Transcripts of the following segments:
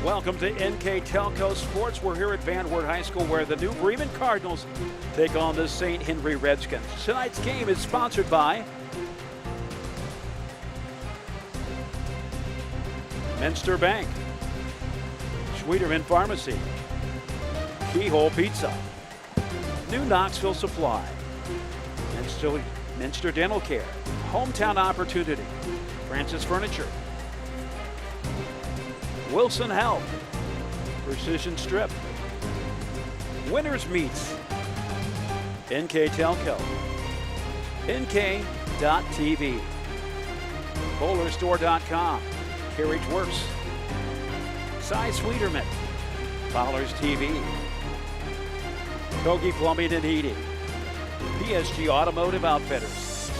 Welcome to NKTelco Sports. We're here at Van Wert High School where the New Bremen Cardinals take on the St. Henry Redskins. Tonight's game is sponsored by Minster Bank, Schwederman Pharmacy, Keyhole Pizza, New Knoxville Supply, Minster Dental Care, Hometown Opportunity, Francis Furniture, Wilson Health, Precision Strip, Winners Meats, NKTelco, NK.TV, BowlerStore.com, Carriage Works, Cy Sweeterman, Fowler's TV, Kogi Plumbing and Heating, PSG Automotive Outfitters,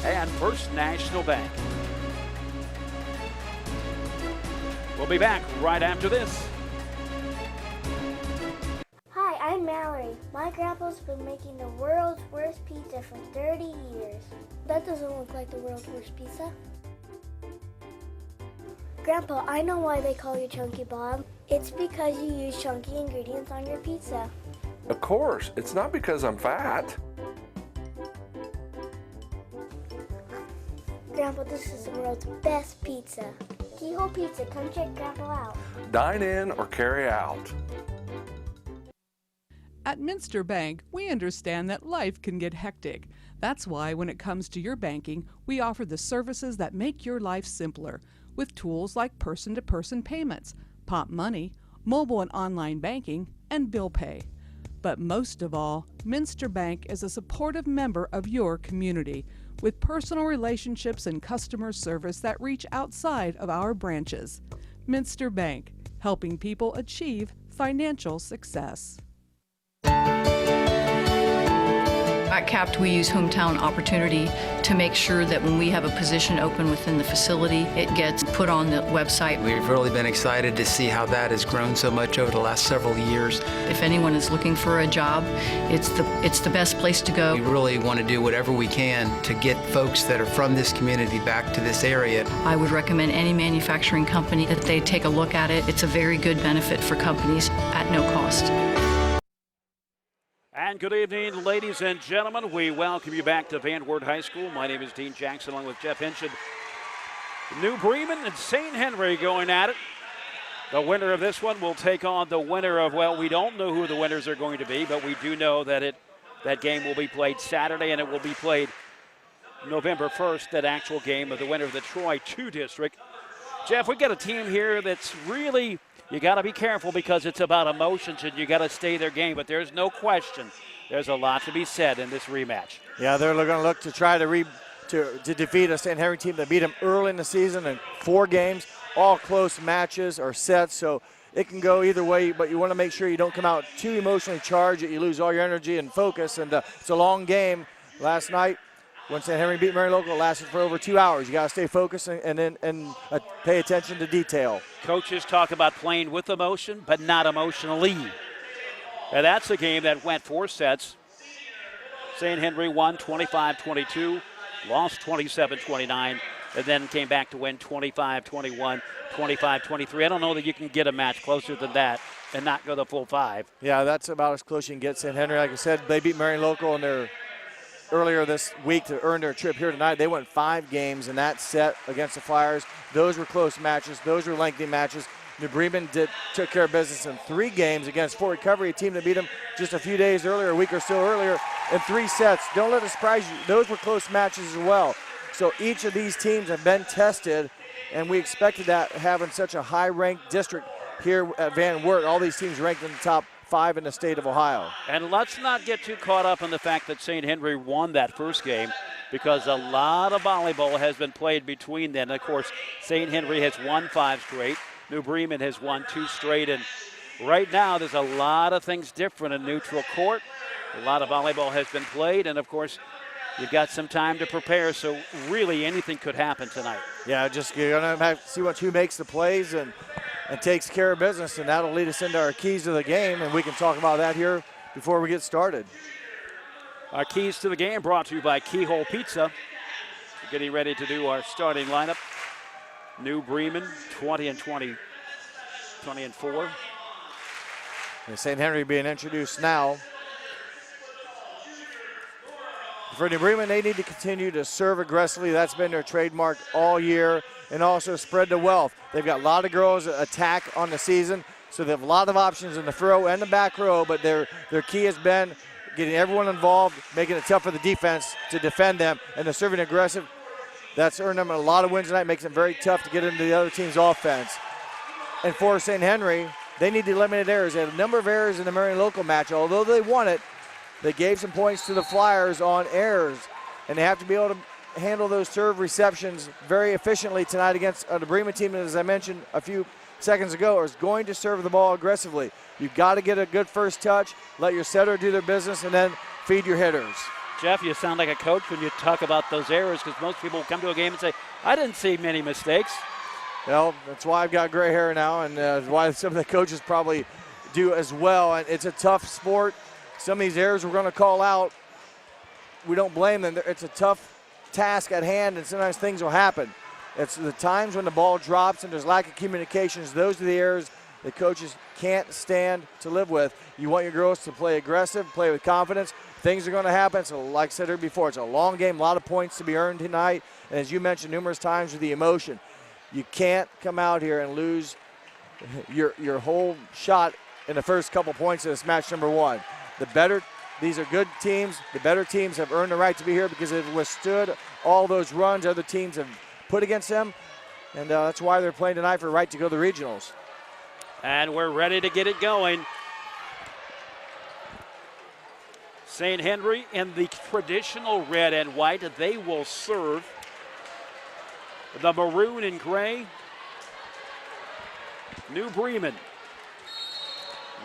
and First National Bank. We'll be back right after this. Hi, I'm Mallory. My grandpa's been making the world's worst pizza for 30 years. That doesn't look like the world's worst pizza. Grandpa, I know why they call you Chunky Bob. It's because you use chunky ingredients on your pizza. Of course, it's not because I'm fat. Grandpa, this is the world's best pizza. Keyhole Pizza, come check Grandpa out. Dine in or carry out. At Minster Bank, we understand that life can get hectic. That's why when it comes to your banking, we offer the services that make your life simpler with tools like person-to-person payments, Pop Money, mobile and online banking, and bill pay. But most of all, Minster Bank is a supportive member of your community with personal relationships and customer service that reach outside of our branches. Minster Bank, helping people achieve financial success. At CAPT, we use Hometown Opportunity to make sure that when we have a position open within the facility, it gets put on the website. We've really been excited to see how that has grown so much over the last several years. If anyone is looking for a job, it's the best place to go. We really want to do whatever we can to get folks that are from this community back to this area. I would recommend any manufacturing company that they take a look at it. It's a very good benefit for companies at no cost. And good evening, ladies and gentlemen. We welcome you back to Van Wert High School. My name is Dean Jackson, along with Jeff Hinchin. New Bremen and St. Henry going at it. The winner of this one will take on the winner of, well, we don't know who the winners are going to be, but we do know that that game will be played Saturday, and it will be played November 1st, that actual game of the winner of the Troy 2 district. Jeff, we've got a team here that's really, you got to be careful because it's about emotions and you got to stay their game. But there's no question there's a lot to be said in this rematch. Yeah, they're going to look to try to defeat a St. Henry team that beat them early in the season in 4 games, all close matches or sets. So it can go either way, but you want to make sure you don't come out too emotionally charged that you lose all your energy and focus. And it's a long game. Last night, when St. Henry beat Marion Local, it lasted for over 2 hours. You got to stay focused and pay attention to detail. Coaches talk about playing with emotion, but not emotionally. And that's a game that went 4 sets. St. Henry won 25-22, lost 27-29, and then came back to win 25-21, 25-23. I don't know that you can get a match closer than that and not go the full 5. Yeah, that's about as close as you can get. St. Henry, like I said, they beat Marion Local in their earlier this week to earn their trip here tonight. They won 5 games in that set against the Flyers. Those were close matches. Those were lengthy matches. New Bremen took care of business in 3 games against Fort Recovery, a team that beat them just a few days earlier, a week or so earlier, in 3 sets. Don't let it surprise you. Those were close matches as well. So each of these teams have been tested, and we expected that having such a high-ranked district here at Van Wert. All these teams ranked in the top 5 in the state of Ohio. And let's not get too caught up in the fact that St. Henry won that first game, because a lot of volleyball has been played between them. Of course, St. Henry has won 5 straight. New Bremen has won 2 straight. And right now, there's a lot of things different in neutral court. A lot of volleyball has been played. And, of course, you've got some time to prepare. So, really, anything could happen tonight. Yeah, just you're going to have to see who makes the plays and takes care of business, and that'll lead us into our keys to the game, and we can talk about that here before we get started. Our keys to the game brought to you by Keyhole Pizza. We're getting ready to do our starting lineup. New Bremen, 20-23 20-4. And St. Henry being introduced now. For New Bremen, they need to continue to serve aggressively. That's been their trademark all year, and also spread the wealth. They've got a lot of girls attack on the season, so they have a lot of options in the throw and the back row, but their key has been getting everyone involved, making it tough for the defense to defend them, and they're serving aggressive. That's earned them a lot of wins tonight, makes it very tough to get into the other team's offense. And for St. Henry, they need to eliminate errors. They had a number of errors in the Marion local match. Although they won it, they gave some points to the Flyers on errors, and they have to be able to handle those serve receptions very efficiently tonight against the Bremen team, that, as I mentioned a few seconds ago, is going to serve the ball aggressively. You've got to get a good first touch, let your setter do their business, and then feed your hitters. Jeff, you sound like a coach when you talk about those errors, because most people come to a game and say, I didn't see many mistakes. Well, that's why I've got gray hair now, and why some of the coaches probably do as well. And it's a tough sport. Some of these errors we're going to call out, we don't blame them. It's a tough task at hand, and sometimes things will happen. It's the times when the ball drops and there's lack of communications. Those are the errors the coaches can't stand to live with. You want your girls to play aggressive, play with confidence. Things are going to happen. So like I said here before, it's a long game, a lot of points to be earned tonight. And as you mentioned numerous times with the emotion, you can't come out here and lose your whole shot in the first couple points of this match number one. These are good teams. The better teams have earned the right to be here because they've withstood all those runs other teams have put against them. And that's why they're playing tonight for the right to go to the regionals. And we're ready to get it going. St. Henry in the traditional red and white. They will serve the maroon and gray. New Bremen.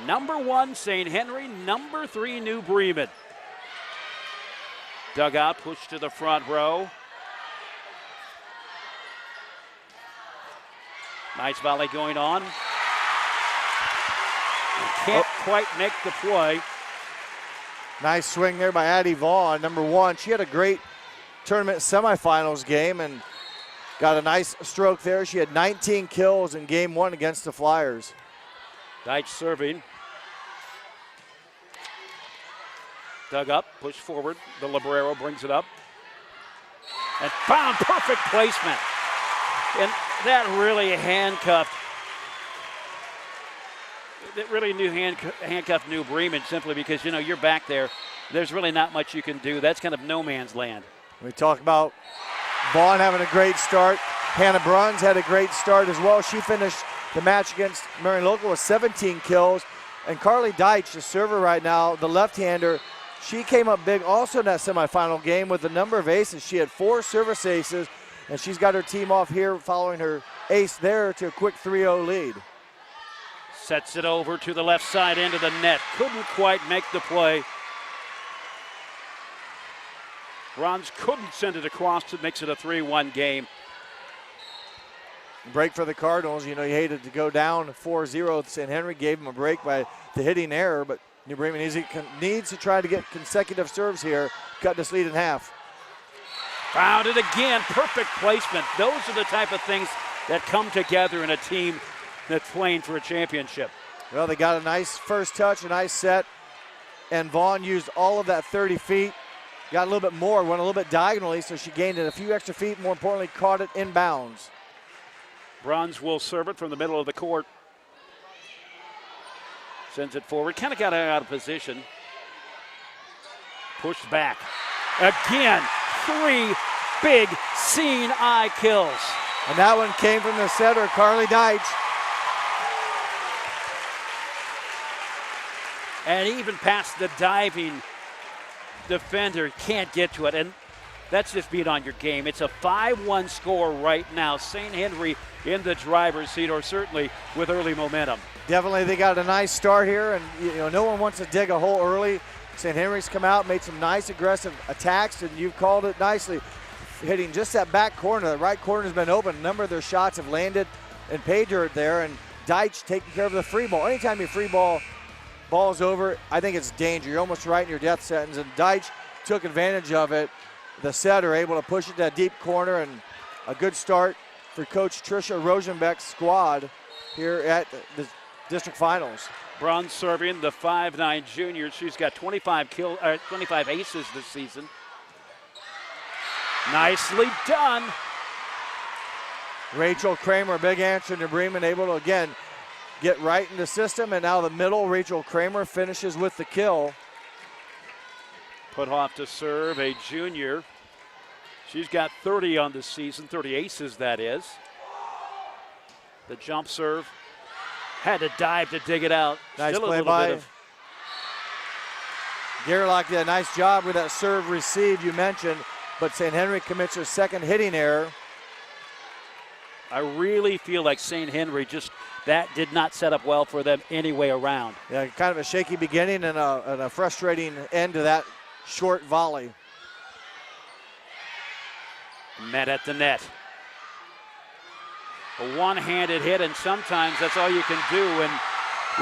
Number 1, St. Henry. Number 3, New Bremen. Dugout pushed to the front row. Nice volley going on. Can't quite make the play. Nice swing there by Addie Vaughn, number 1. She had a great tournament semifinals game and got a nice stroke there. She had 19 kills in game 1 against the Flyers. Deitch serving. Dug up, pushed forward. The Librero brings it up. And found perfect placement. And that really handcuffed. That really handcuffed New Bremen simply because, you know, you're back there. There's really not much you can do. That's kind of no man's land. We talk about Vaughn having a great start. Hannah Bruns had a great start as well. She finished the match against Marion Local with 17 kills. And Carly Deitch, the server right now, the left-hander, she came up big also in that semifinal game with a number of aces. She had 4 service aces, and she's got her team off here following her ace there to a quick 3-0 lead. Sets it over to the left side into the net. Couldn't quite make the play. Bruns couldn't send it across. It makes it a 3-1 game. Break for the Cardinals. You know, you hated to go down 4-0. St. Henry gave them a break by the hitting error, but New Bremen needs to try to get consecutive serves here, cut this lead in half. Found it again. Perfect placement. Those are the type of things that come together in a team that's playing for a championship. Well, they got a nice first touch, a nice set, and Vaughn used all of that 30 feet. Got a little bit more, went a little bit diagonally, so she gained it a few extra feet. More importantly, caught it inbounds. Bruns will serve it from the middle of the court. Sends it forward, kind of got out of position. Pushed back. Again, 3 big seeing eye kills. And that one came from the setter, Carly Deitch. And even past the diving defender, can't get to it. And that's just being on your game. It's a 5-1 score right now. St. Henry in the driver's seat, or certainly with early momentum. Definitely, they got a nice start here, and you know no one wants to dig a hole early. St. Henry's come out, made some nice aggressive attacks, and you've called it nicely. Hitting just that back corner. The right corner has been open. A number of their shots have landed and paid dirt there, and Deitch taking care of the free ball. Anytime you free ball's over, I think it's danger. You're almost right in your death sentence, and Deitch took advantage of it. The setter able to push it to that deep corner, and a good start for Coach Tricia Rosenbeck's squad. here at the district finals. Braun serving, the 5'9" junior. She's got 25 aces this season. Nicely done. Rachel Kramer, big answer to Bremen, able to again get right in the system, and now the middle, Rachel Kramer finishes with the kill. Puthoff to serve, a junior. She's got 30 on the season, 30 aces that is. The jump serve. Had to dive to dig it out. Nice Still a play little by bit of Gerlach did a nice job with that serve receive you mentioned, but St. Henry commits her second hitting error. I really feel like St. Henry that did not set up well for them any way around. Yeah, kind of a shaky beginning and a frustrating end to that short volley. Met at the net. A one-handed hit, and sometimes that's all you can do, and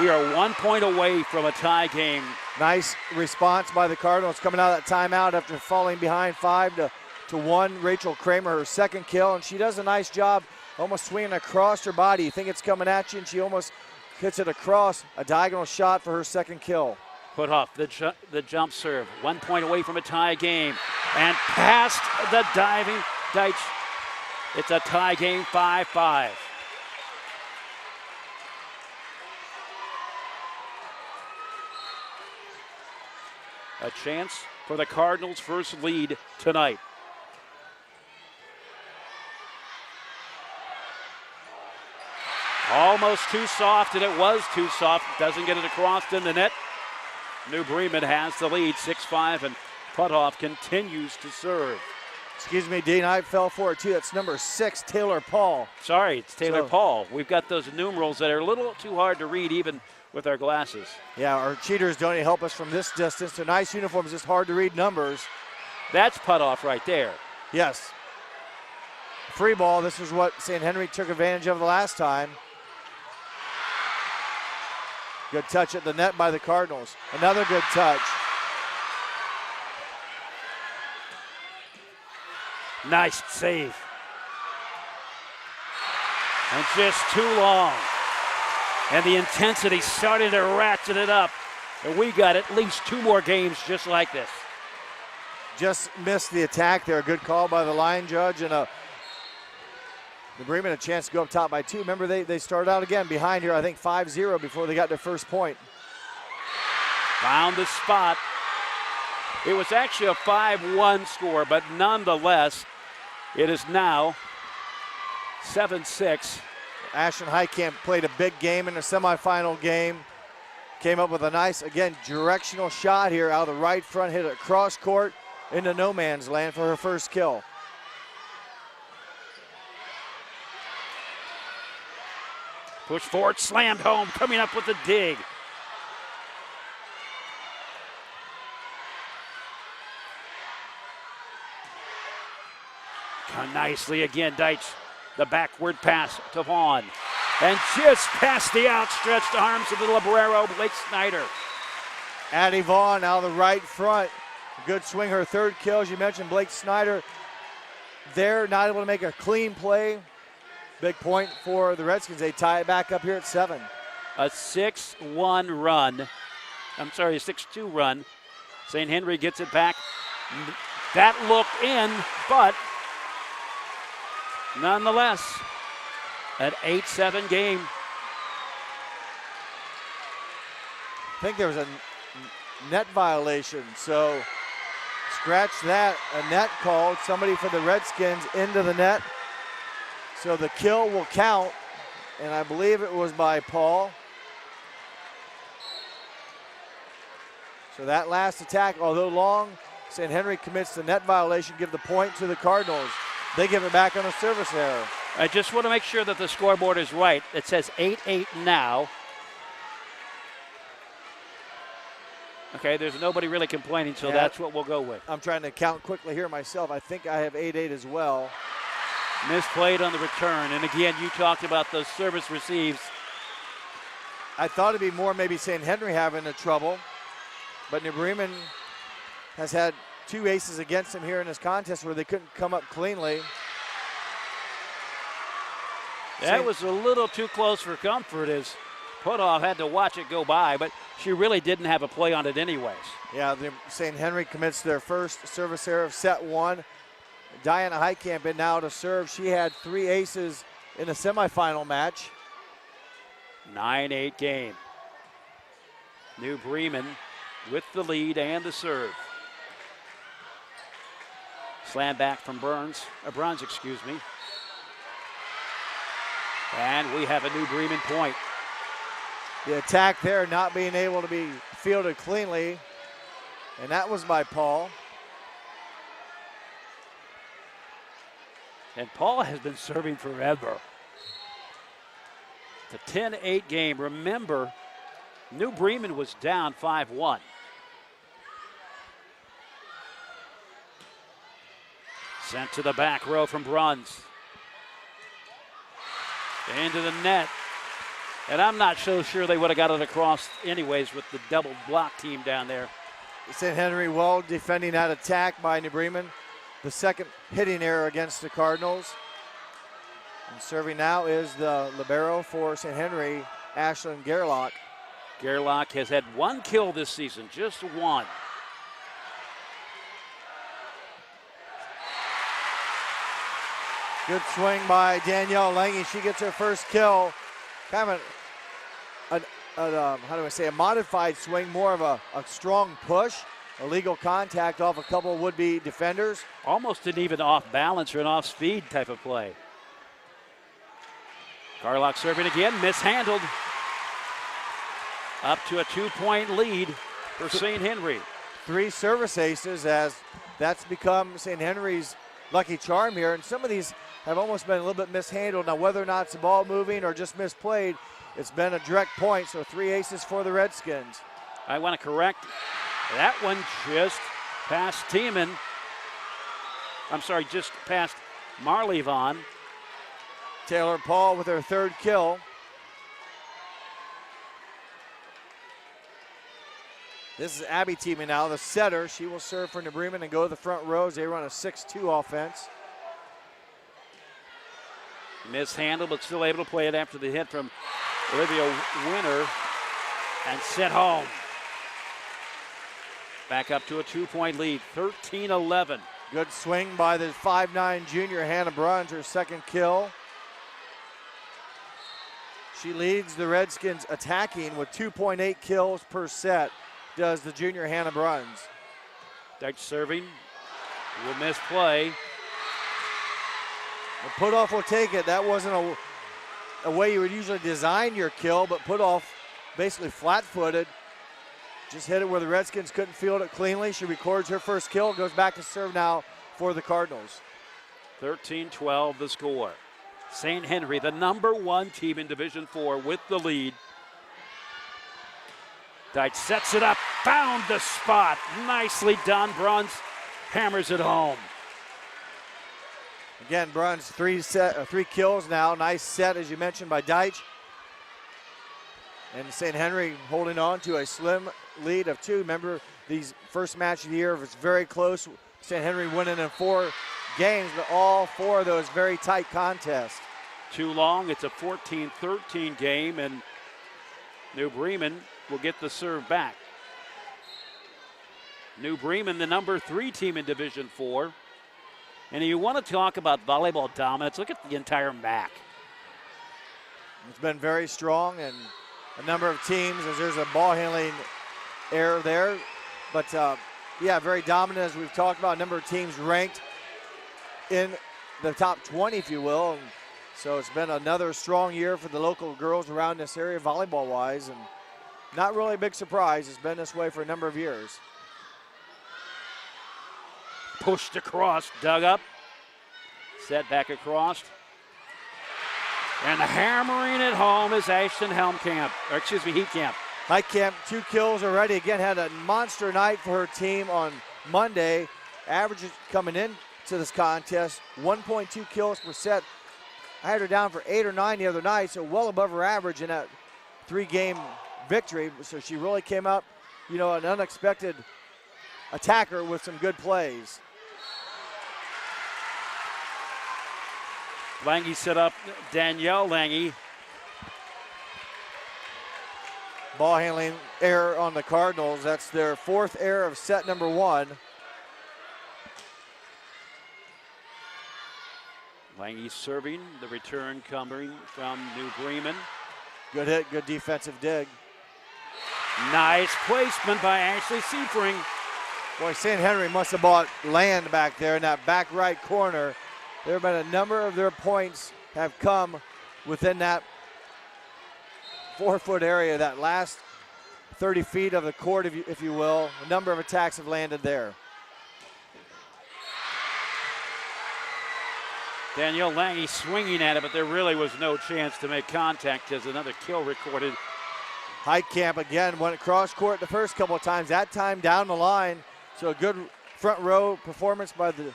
we are 1 point away from a tie game. Nice response by the Cardinals coming out of that timeout after falling behind 5-1. Rachel Kramer, her second kill, and she does a nice job almost swinging across her body. You think it's coming at you, and she almost hits it across. A diagonal shot for her second kill. Puthoff, the jump serve, 1 point away from a tie game, and past the diving Deitch. It's a tie game, 5-5. A chance for the Cardinals' first lead tonight. Almost too soft, and it was too soft. Doesn't get it across in the net. New Bremen has the lead, 6-5, and Puthoff continues to serve. Excuse me, Dean, I fell for it too. That's number 6, Taylor Paul. Sorry, it's Taylor Paul. We've got those numerals that are a little too hard to read even with our glasses. Yeah, our cheaters don't even help us from this distance. They're nice uniforms, just hard to read numbers. That's Puthoff right there. Yes. Free ball, this is what St. Henry took advantage of the last time. Good touch at the net by the Cardinals. Another good touch. Nice save. And just too long. And the intensity started to ratchet it up. And we got at least 2 more games just like this. Just missed the attack there. A good call by the line judge, and the Bremen a chance to go up top by 2. Remember, they started out again behind here, I think 5-0 before they got their first point. Found the spot. It was actually a 5-1 score, but nonetheless, it is now 7-6. Ashland Highcamp played a big game in the semifinal game. Came up with a nice, again, directional shot here out of the right front, hit it across court into no man's land for her first kill. Push forward, slammed home, coming up with the dig. Nicely again, Deitch. The backward pass to Vaughn. And just past the outstretched arms of the Librero, Blake Snyder. Addie Vaughn out of the right front. Good swing, her third kill. As you mentioned, Blake Snyder there, not able to make a clean play. Big point for the Redskins. They tie it back up here at 7. A 6-1 run. I'm sorry, a 6-2 run. St. Henry gets it back. That looked in, but nonetheless, an 8-7 game. I think there was a net violation, so scratch that. A net called, somebody for the Redskins into the net. So the kill will count, and I believe it was by Paul. So that last attack, although long, St. Henry commits the net violation, give the point to the Cardinals. They give it back on a service error. I just want to make sure that the scoreboard is right. It says 8-8 now. Okay, there's nobody really complaining, so that's what we'll go with. I'm trying to count quickly here myself. I think I have 8-8 as well. Misplayed on the return, and again, you talked about those service receives. I thought it'd be more maybe St. Henry having the trouble, but New Bremen has had 2 aces against them here in this contest where they couldn't come up cleanly. That was a little too close for comfort as Putoff had to watch it go by, but she really didn't have a play on it anyways. Yeah, St. Henry commits their first service error of set one. Diana Heitkamp in now to serve. She had 3 aces in the semifinal match. 9-8 game. New Bremen with the lead and the serve. Slam back from Bruns, excuse me. And we have a New Bremen point. The attack there not being able to be fielded cleanly, and that was by Paul. And Paul has been serving forever. It's a 10-8 game. Remember, New Bremen was down 5-1. Sent to the back row from Bruns. Into the net. And I'm not so sure they would have got it across anyways with the double block team down there. St. Henry well defending that attack by New Bremen. The second hitting error against the Cardinals. And serving now is the libero for St. Henry, Ashlyn Gerlach. Gerlach has had 1 kill this season, just 1. Good swing by Danielle Lange. She gets her first kill. Kind of a modified swing, more of a strong push. Illegal contact off a couple of would-be defenders. Almost an even off balance or an off speed type of play. Gerlach serving again, mishandled. Up to a 2-point lead for St. Henry. 3 service aces as that's become St. Henry's lucky charm here. And some of these have almost been a little bit mishandled. Now, whether or not it's the ball moving or just misplayed, it's been a direct point. So 3 aces for the Redskins. I want to correct that one just past Tiemann. I'm sorry, just past Marley Vaughn. Taylor Paul with her 3rd kill. This is Abby Tiemann now, the setter. She will serve for New Bremen and go to the front rows. They run a 6-2 offense. Mishandled, but still able to play it after the hit from Olivia Winter and sent home. Back up to a 2-point lead, 13-11. Good swing by the 5'9" junior Hannah Bruns, her 2nd kill. She leads the Redskins attacking with 2.8 kills per set, does the junior Hannah Bruns. Dutch serving, will misplay. The Putoff will take it. That wasn't a way you would usually design your kill, but Putoff basically flat-footed. Just hit it where the Redskins couldn't field it cleanly. She records her first kill, goes back to serve now for the Cardinals. 13-12 the score. St. Henry, the number 1 team in Division 4 with the lead. Deitch sets it up, found the spot. Nicely done, Bruns hammers it home. Again, Bruns 3 kills now. Nice set, as you mentioned, by Deitch. And St. Henry holding on to a slim lead of 2. Remember, these first match of the year was very close. St. Henry winning in 4 games, but all 4 of those very tight contests. Too long, it's a 14-13 game, and New Bremen will get the serve back. New Bremen, the number 3 team in Division 4. And you want to talk about volleyball dominance, look at the entire MAC. It's been very strong, and a number of teams, as there's a ball handling error there. But yeah, very dominant, as we've talked about. A number of teams ranked in the top 20, if you will. And so it's been another strong year for the local girls around this area, volleyball-wise. And not really a big surprise. It's been this way for a number of years. Pushed across, dug up, set back across. And hammering it home is Ashton Heitkamp. Heitkamp, 2 kills already. Again, had a monster night for her team on Monday. Averages coming into this contest, 1.2 kills per set. I had her down for 8 or 9 the other night, so well above her average in that 3-game victory. So she really came up, an unexpected attacker with some good plays. Lange set up Danielle Lange. Ball handling error on the Cardinals. That's their 4th error of set number 1. Lange serving, the return coming from New Bremen. Good hit, good defensive dig. Nice placement by Ashley Seifring. Boy, St. Henry must have bought land back there in that back right corner. There have been a number of their points have come within that 4-foot area, that last 30 feet of the court, if you will. A number of attacks have landed there. Danielle Lange swinging at it, but there really was no chance to make contact as another kill recorded. Heitkamp again went across court the first couple of times, that time down the line. So a good front row performance by the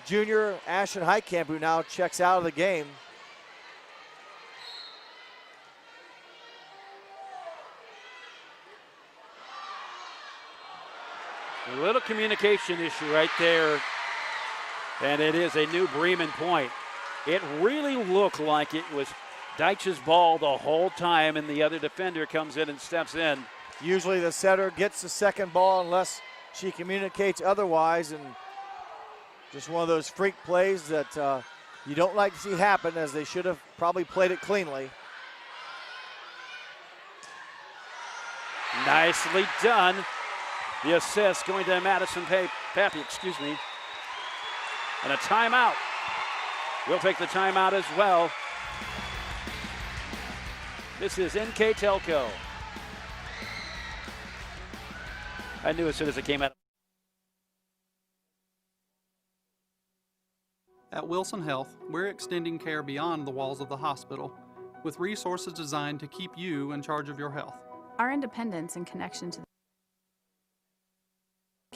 junior Ashton Heitkamp, who now checks out of the game. A little communication issue right there, and it is a New Bremen point. It really looked like it was Deitch's ball the whole time, and the other defender comes in and steps in. Usually the setter gets the second ball unless she communicates otherwise, and just one of those freak plays that you don't like to see happen, as they should have probably played it cleanly. Nicely done. The assist going to Madison Pappy, and a timeout. We'll take the timeout as well. This is NKTelco. I knew as soon as it came out. At Wilson Health, we're extending care beyond the walls of the hospital, with resources designed to keep you in charge of your health. Our independence and connection to the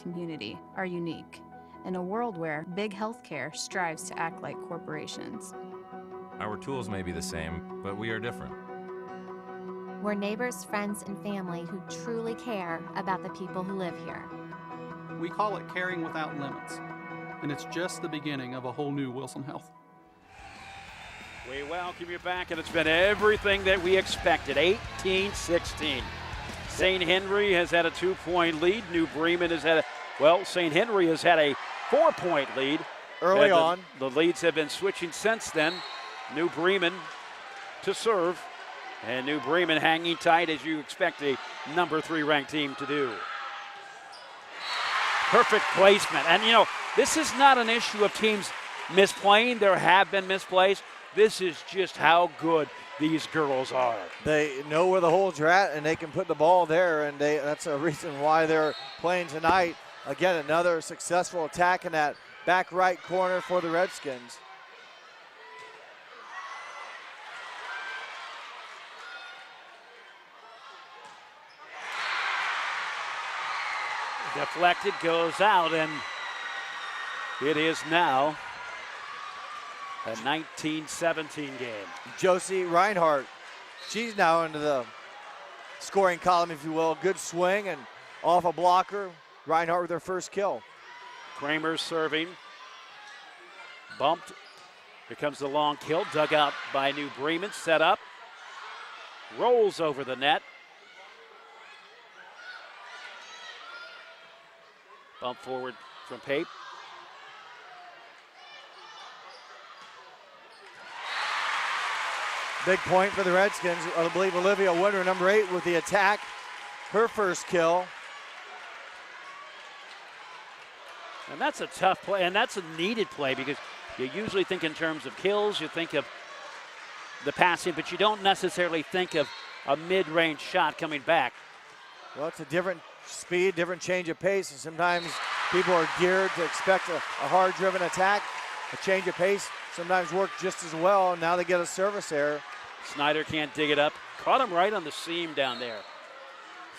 community are unique in a world where big healthcare strives to act like corporations. Our tools may be the same, but we are different. We're neighbors, friends, and family who truly care about the people who live here. We call it caring without limits, and it's just the beginning of a whole new Wilson Health. We welcome you back, and it's been everything that we expected. 18-16. St. Henry has had a 2-point lead. New Bremen has had St. Henry has had a 4-point lead. Early on. The leads have been switching since then. New Bremen to serve, and New Bremen hanging tight, as you expect a number 3 ranked team to do. Perfect placement. And, this is not an issue of teams misplaying. There have been misplays. This is just how good these girls are. They know where the holes are at, and they can put the ball there, and that's a reason why they're playing tonight. Again, another successful attack in that back right corner for the Redskins. Deflected, goes out, and it is now a 19-17 game. Josie Reinhardt, she's now into the scoring column, if you will. Good swing and off a blocker. Reinhardt with her first kill. Kramer serving. Bumped. Here comes the long kill. Dug out by New Bremen. Set up. Rolls over the net. Bump forward from Pape. Big point for the Redskins. I believe Olivia Winter, number 8, with the attack. Her first kill. And that's a tough play, and that's a needed play, because you usually think in terms of kills, you think of the passing, but you don't necessarily think of a mid-range shot coming back. Well, it's a different speed, different change of pace, and sometimes people are geared to expect a hard-driven attack. A change of pace sometimes works just as well, and now they get a service error. Snyder can't dig it up. Caught him right on the seam down there.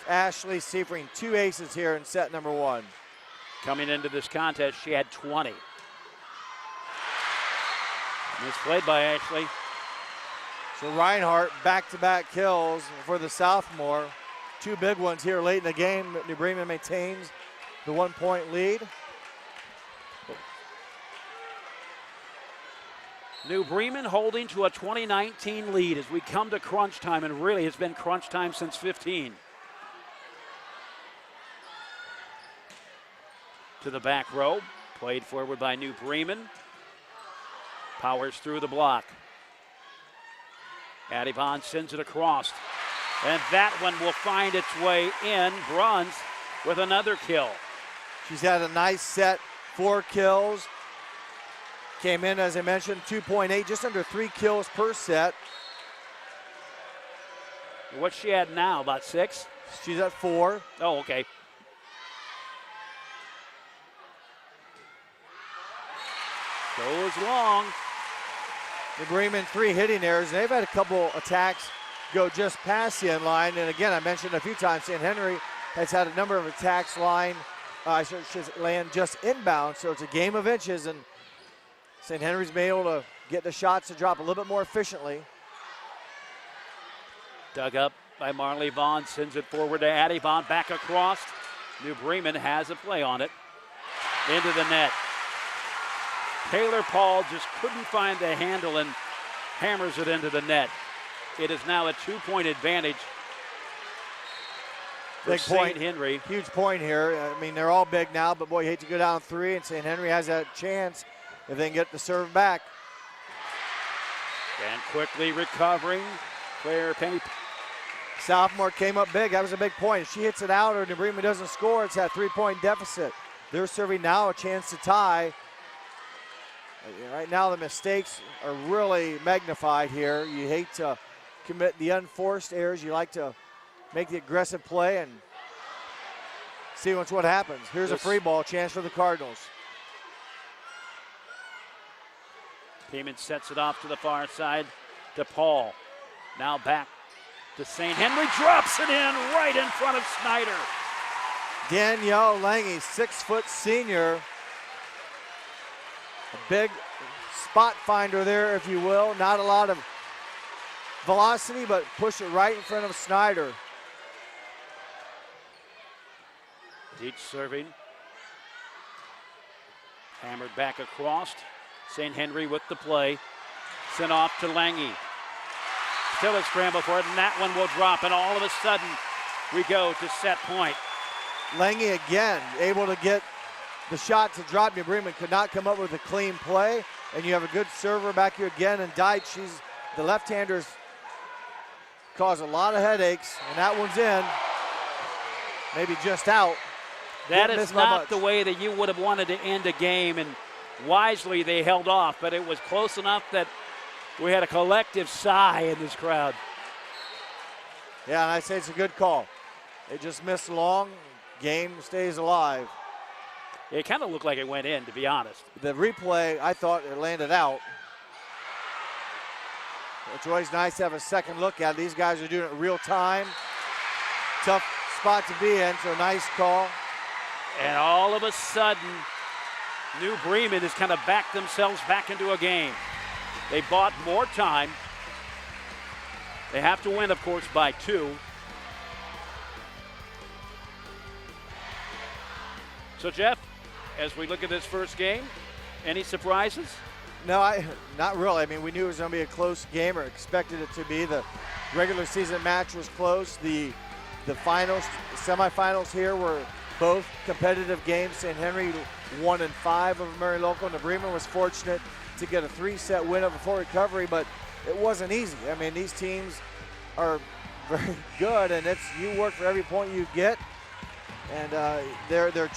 Ashley Seifring, 2 aces here in set number 1. Coming into this contest, she had 20. Misplayed by Ashley. So Reinhardt, back-to-back kills for the sophomore. 2 big ones here late in the game. New Bremen maintains the 1-point lead. New Bremen holding to a 2019 lead as we come to crunch time, and really it's been crunch time since 15. To the back row, played forward by New Bremen. Powers through the block. Addie Bond sends it across. And that one will find its way in. Bruns with another kill. She's had a nice set, 4 kills. Came in, as I mentioned, 2.8, just under 3 kills per set. What's she at now, about 6? She's at 4. Oh, okay. Goes long. New Bremen 3 hitting errors. They've had a couple attacks go just past the end line. And again, I mentioned a few times, St. Henry has had a number of attacks land just inbound. So it's a game of inches, and St. Henry's been able to get the shots to drop a little bit more efficiently. Dug up by Marley Vaughn, sends it forward to Addie Vaughn, back across. New Bremen has a play on it. Into the net. Taylor Paul just couldn't find the handle and hammers it into the net. It is now a 2-point advantage for Big point. St. Henry. Huge point here. I mean, they're all big now, but boy, you hate to go down 3, and St. Henry has that chance if they can get the serve back. And quickly recovering, Claire Penny. Sophomore came up big. That was a big point. If she hits it out or New Bremen doesn't score, it's that 3-point deficit. They're serving now a chance to tie. Right now, the mistakes are really magnified here. You hate to commit the unforced errors. You like to make the aggressive play and see what happens. Here's a free ball chance for the Cardinals. Payman sets it off to the far side to Paul. Now back to St. Henry. Drops it in right in front of Snyder. Danielle Lange, 6-foot senior. A big spot finder there, if you will. Not a lot of velocity, but push it right in front of Snyder. Each serving. Hammered back across. St. Henry with the play. Sent off to Lange. Still a scramble for it, and that one will drop, and all of a sudden we go to set point. Lange again able to get the shot to drop. New Bremen could not come up with a clean play, and you have a good server back here again, and Deitch, the left-handers cause a lot of headaches, and that one's in. Maybe just out. That is not the way that you would have wanted to end a game, and wisely they held off, but it was close enough that we had a collective sigh in this crowd. Yeah, and I say it's a good call. They just missed long. Game stays alive. It kind of looked like it went in, to be honest. The replay, I thought it landed out. It's always nice to have a second look at it. These guys are doing it real time. Tough spot to be in, so nice call. And all of a sudden, New Bremen has kind of backed themselves back into a game. They bought more time. They have to win, of course, by 2. So, Jeff, as we look at this first game, any surprises? No, not really. I mean, we knew it was going to be a close game, or expected it to be. The regular season match was close. The finals, the semifinals here were both competitive games. St. Henry 1-5 over Mary Local. New Bremen was fortunate to get a 3-set win over full recovery, but it wasn't easy. I mean, these teams are very good, and you work for every point you get. And they're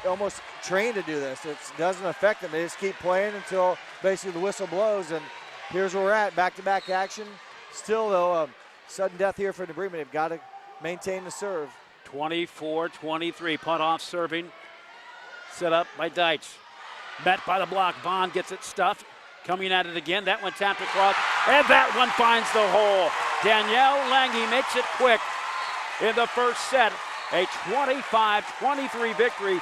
almost trained to do this. It doesn't affect them. They just keep playing until basically the whistle blows. And here's where we're at, back-to-back action. Still, though, sudden death here for New Bremen. They've got to maintain the serve. 24-23, punt off serving. Set up by Deitch. Met by the block. Vaughn gets it stuffed. Coming at it again. That one tapped across. And that one finds the hole. Danielle Lange makes it quick in the first set. A 25-23 victory.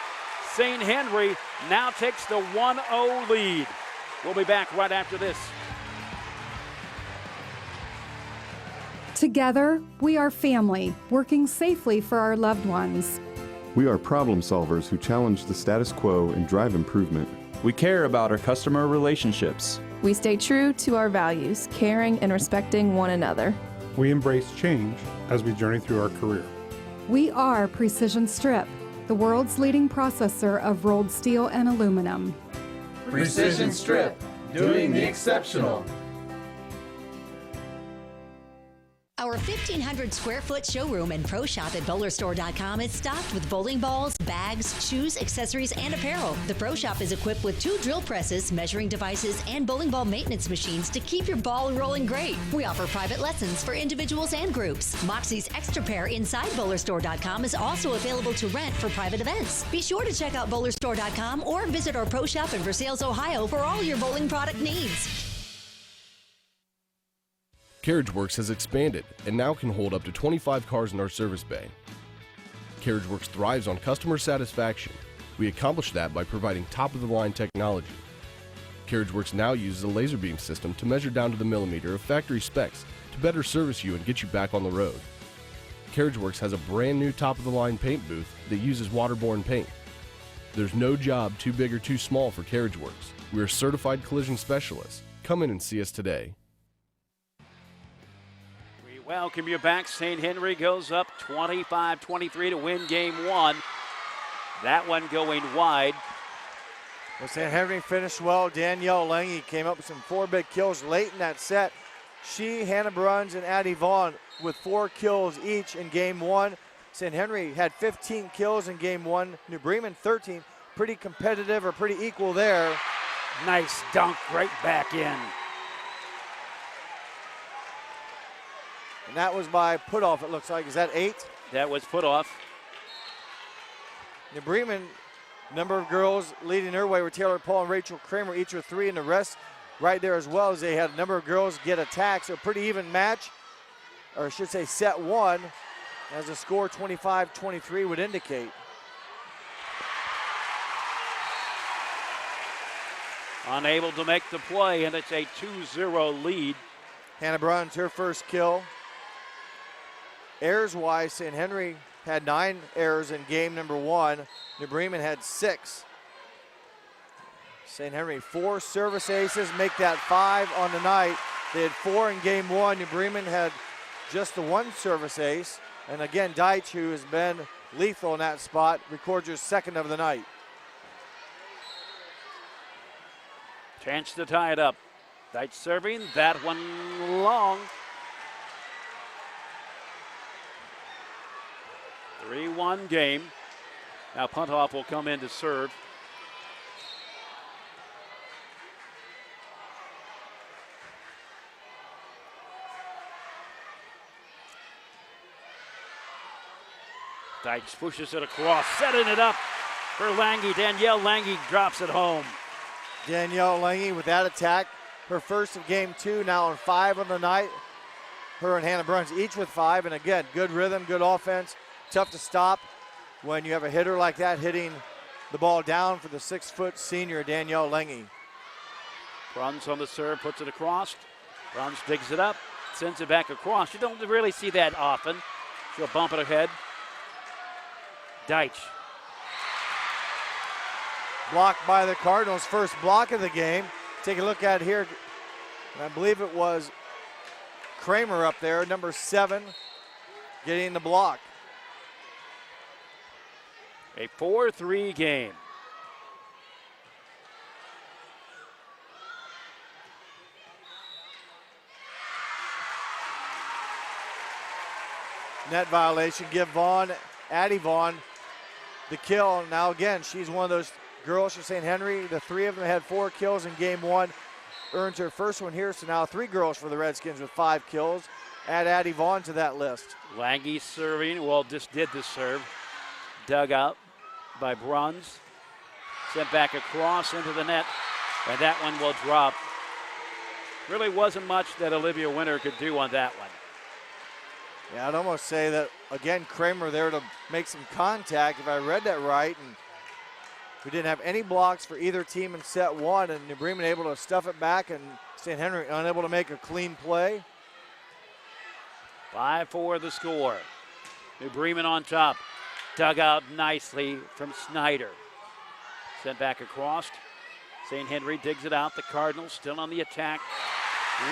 St. Henry now takes the 1-0 lead. We'll be back right after this. Together, we are family, working safely for our loved ones. We are problem solvers who challenge the status quo and drive improvement. We care about our customer relationships. We stay true to our values, caring and respecting one another. We embrace change as we journey through our career. We are Precision Strip, the world's leading processor of rolled steel and aluminum. Precision Strip, doing the exceptional. Our 1,500 square foot showroom and pro shop at bowlerstore.com is stocked with bowling balls, bags, shoes, accessories, and apparel. The pro shop is equipped with 2 drill presses, measuring devices, and bowling ball maintenance machines to keep your ball rolling great. We offer private lessons for individuals and groups. Moxie's Extra Pair inside bowlerstore.com is also available to rent for private events. Be sure to check out bowlerstore.com or visit our pro shop in Versailles, Ohio for all your bowling product needs. CarriageWorks has expanded and now can hold up to 25 cars in our service bay. CarriageWorks thrives on customer satisfaction. We accomplish that by providing top-of-the-line technology. CarriageWorks now uses a laser beam system to measure down to the millimeter of factory specs to better service you and get you back on the road. CarriageWorks has a brand new top-of-the-line paint booth that uses waterborne paint. There's no job too big or too small for CarriageWorks. We are certified collision specialists. Come in and see us today. Welcome you back. St. Henry goes up 25-23 to win game 1. That one going wide. Well, St. Henry finished well. Danielle Lange came up with some 4 big kills late in that set. She, Hannah Bruns, and Addie Vaughn with 4 kills each in game 1. St. Henry had 15 kills in game 1. New Bremen 13. Pretty competitive or pretty equal there. Nice dunk right back in. And that was by Putoff, it looks like. Is that 8? That was Putoff. New Bremen, number of girls leading their way were Taylor Paul and Rachel Kramer, each with 3, and the rest right there as well, as they had a number of girls get attacked. So a pretty even match, or I should say set 1, as the score 25-23 would indicate. Unable to make the play, and it's a 2-0 lead. Hannah Bruns, her first kill. Errors-wise, St. Henry had 9 errors in game number 1. New Bremen had 6. St. Henry 4 service aces, make that 5 on the night. They had 4 in game 1. New Bremen had just the 1 service ace. And again, Deitch, who has been lethal in that spot, records your 2nd of the night. Chance to tie it up. Deitch serving, that one long. 3-1 game. Now Putoff will come in to serve. Deitch pushes it across, setting it up for Lange. Danielle Lange drops it home. Danielle Lange with that attack, her first of game 2, now on 5 on the night. Her and Hannah Bruns each with 5, and again, good rhythm, good offense. Tough to stop when you have a hitter like that hitting the ball down for the 6-foot senior Danielle Lange. Bruns on the serve, puts it across. Bruns digs it up, sends it back across. You don't really see that often. She'll bump it ahead. Deitch. Blocked by the Cardinals, first block of the game. Take a look at it here. And I believe it was Kramer up there, number 7, getting the block. A 4-3 game. Net violation, give Vaughn, Addie Vaughn, the kill. Now again, she's one of those girls for St. Henry. The 3 of them had 4 kills in game 1. Earns her first one here, so now 3 girls for the Redskins with 5 kills. Add Addie Vaughn to that list. Lange serving, well, just did the serve. Dug out by Bruns. Sent back across into the net, and that one will drop. Really wasn't much that Olivia Winter could do on that one. Yeah, I'd almost say that, again, Kramer there to make some contact, if I read that right. And we didn't have any blocks for either team in set 1, and New Bremen able to stuff it back, and St. Henry unable to make a clean play. 5-4 the score. New Bremen on top. Dug out nicely from Snyder. Sent back across. St. Henry digs it out. The Cardinals still on the attack.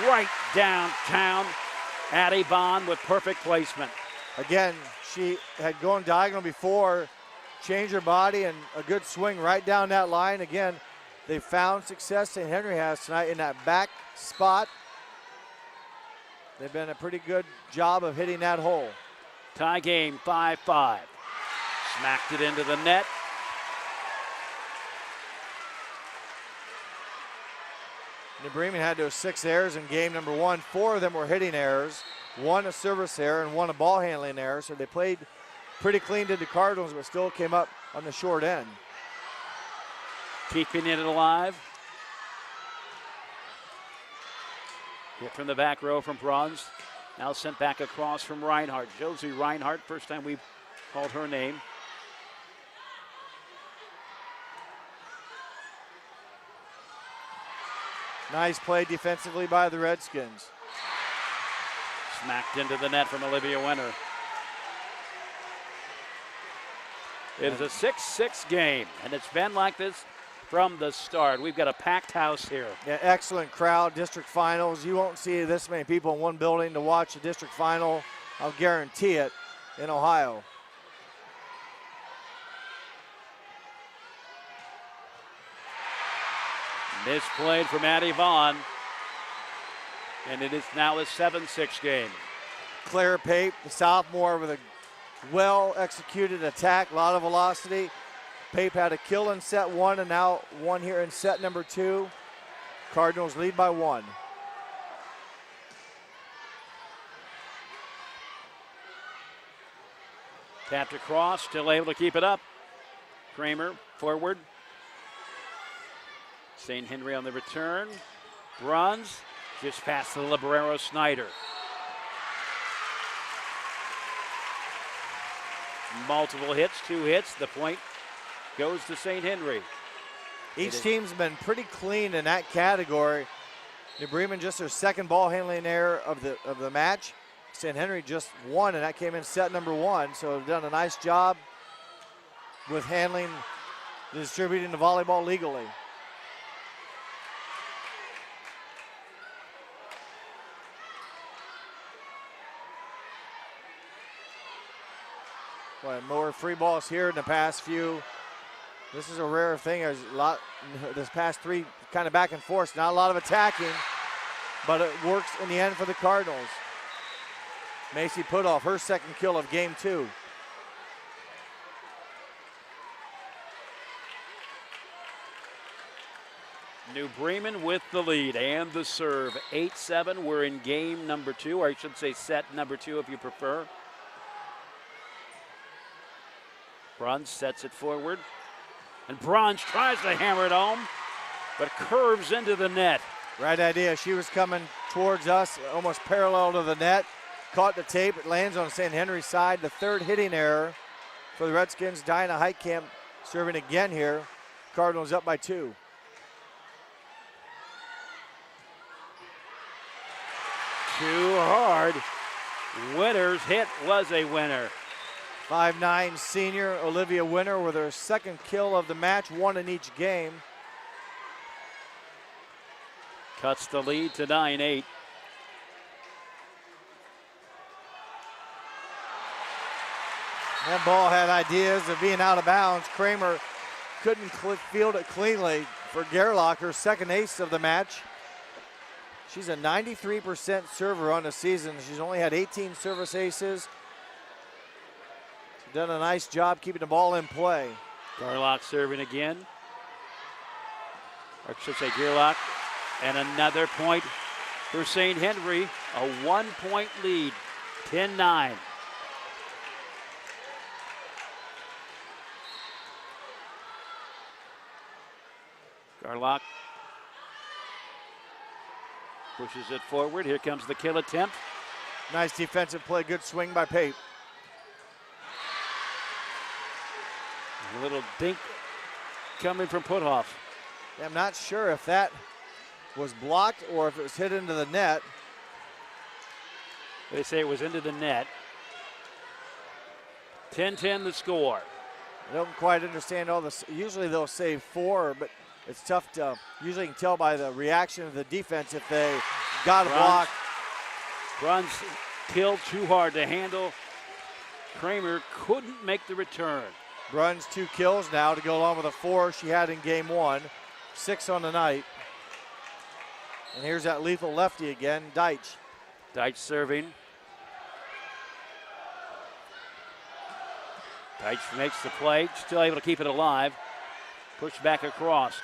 Right downtown. Addie Bond with perfect placement. Again, she had gone diagonal before, changed her body, and a good swing right down that line. Again, they found success, St. Henry has tonight, in that back spot. They've been a pretty good job of hitting that hole. Tie game, 5-5. Smacked it into the net. New Bremen had those 6 errors in game number 1. 4 of them were hitting errors, 1 a service error, and 1 a ball handling error. So they played pretty clean to the Cardinals, but still came up on the short end. Keeping it alive. Hit from the back row from Bruns. Now sent back across from Reinhardt. Josie Reinhardt, first time we've called her name. Nice play defensively by the Redskins. Smacked into the net from Olivia Winter. It is a 6-6 game, and it's been like this from the start. We've got a packed house here. Yeah, excellent crowd, district finals. You won't see this many people in one building to watch a district final, I'll guarantee it, in Ohio. Misplayed from Addie Vaughn, and it is now a 7-6 game. Claire Pape, the sophomore, with a well-executed attack, a lot of velocity. Pape had a kill in set 1 and now 1 here in set number 2. Cardinals lead by 1. Tapped across, still able to keep it up. Kramer forward. St. Henry on the return. Bruns just past the libero Snyder. Multiple hits, 2 hits. The point goes to St. Henry. Each team's been pretty clean in that category. New Bremen just their second ball handling error of the match. St. Henry just 1, and that came in set number 1. So they've done a nice job with handling, distributing the volleyball legally. Well, more free balls here in the past few. This is a rare thing. There's a lot, this past 3 kind of back and forth. Not a lot of attacking, but it works in the end for the Cardinals. Macy Putoff, her second kill of game 2. New Bremen with the lead and the serve. 8-7. We're in game number 2, or I should say set number 2 if you prefer. Bruns sets it forward. And Bruns tries to hammer it home, but curves into the net. Right idea. She was coming towards us, almost parallel to the net. Caught the tape. It lands on St. Henry's side. The 3rd hitting error for the Redskins. Diana Heitkamp serving again here. Cardinals up by 2. Too hard. Winter's hit was a winner. 5'9" senior Olivia Winter with her second kill of the match, 1 in each game. Cuts the lead to 9-8. That ball had ideas of being out of bounds. Kramer couldn't field it cleanly for Gerlach, her second ace of the match. She's a 93% server on the season. She's only had 18 service aces. Done a nice job keeping the ball in play. Gerlach serving again. Or I should say Gerlach. And another point for St. Henry. A 1-point lead. 10-9. Gerlach pushes it forward. Here comes the kill attempt. Nice defensive play. Good swing by Pape. A little dink coming from Putoff. I'm not sure if that was blocked or if it was hit into the net. They say it was into the net. 10-10 the score. I don't quite understand all this. Usually they'll say 4, but It's tough to, usually you can tell by the reaction of the defense if they got a block. Bruns killed too hard to handle. Kramer couldn't make the return. Bruns 2 kills now to go along with the 4 she had in game 1. 6 on the night. And here's that lethal lefty again, Deitch. Deitch serving. Deitch makes the play, still able to keep it alive. Pushed back across.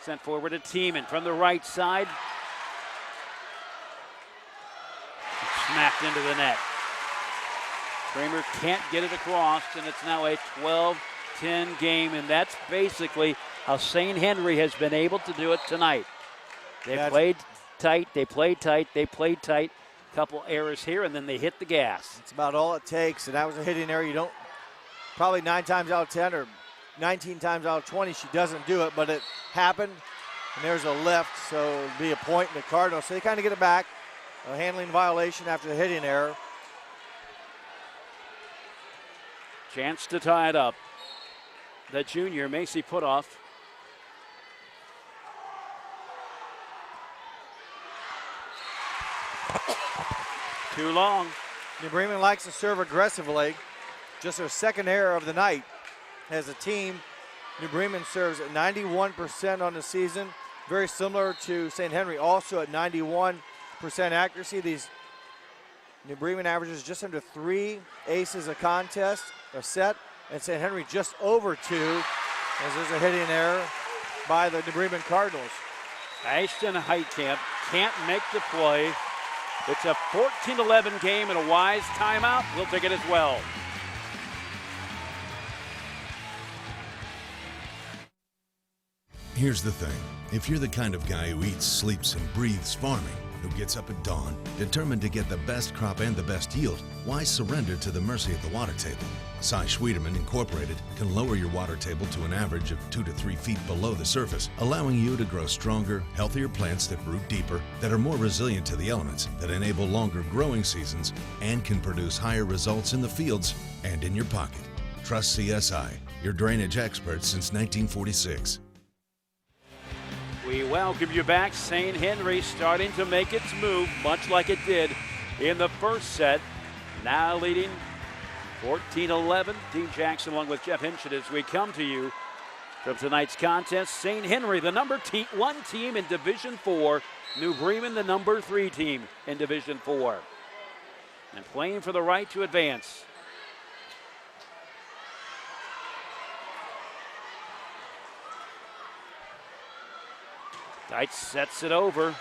Sent forward to Tiemann from the right side. Smacked into the net. Kramer can't get it across, and it's now a 12-10 game, and that's basically how St. Henry has been able to do it tonight. They played tight, they played tight, they played tight. Couple errors here, and then they hit the gas. It's about all it takes, and that was a hitting error. You don't, probably 9 times out of 10 or 19 times out of 20, she doesn't do it, but it happened, and there's a lift, so it'll be a point in the Cardinals. So they kind of get it back. A handling violation after the hitting error. Chance to tie it up. The junior, Macy Putoff. Too long. New Bremen likes to serve aggressively. Just their second error of the night. As a team, New Bremen serves at 91% on the season. Very similar to St. Henry, also at 91% accuracy. These New Bremen averages just under 3 aces a contest, a set, and St. Henry just over 2, as there's a hitting error by the New Bremen Cardinals. Ashton Heitkamp can't make the play. It's a 14-11 game and a wise timeout. We'll take it as well. Here's the thing. If you're the kind of guy who eats, sleeps, and breathes farming, who gets up at dawn, determined to get the best crop and the best yield, why surrender to the mercy of the water table? Cy Schwiedemann Incorporated can lower your water table to an average of 2 to 3 feet below the surface, allowing you to grow stronger, healthier plants that root deeper, that are more resilient to the elements, that enable longer growing seasons, and can produce higher results in the fields and in your pocket. Trust CSI, your drainage experts since 1946. We welcome you back. St. Henry starting to make its move, much like it did in the first set. Now leading 14-11. Dean Jackson along with Jeff Hinchin as we come to you from tonight's contest. St. Henry, the number 1 team in Division 4. New Bremen, the number 3 team in Division 4. And playing for the right to advance. Deitch sets it over.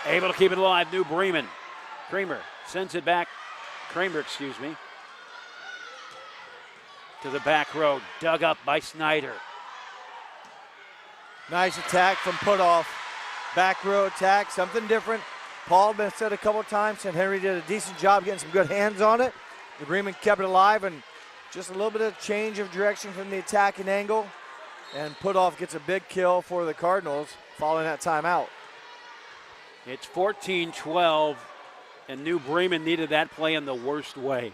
Able to keep it alive, New Bremen. Kramer sends it back. Kramer, excuse me. To the back row, dug up by Snyder. Nice attack from Putoff. Back row attack, something different. Paul had been said a couple of times, and Henry did a decent job getting some good hands on it. New Bremen kept it alive, and just a little bit of change of direction from the attacking angle. And Putoff gets a big kill for the Cardinals following that timeout. It's 14-12, and New Bremen needed that play in the worst way.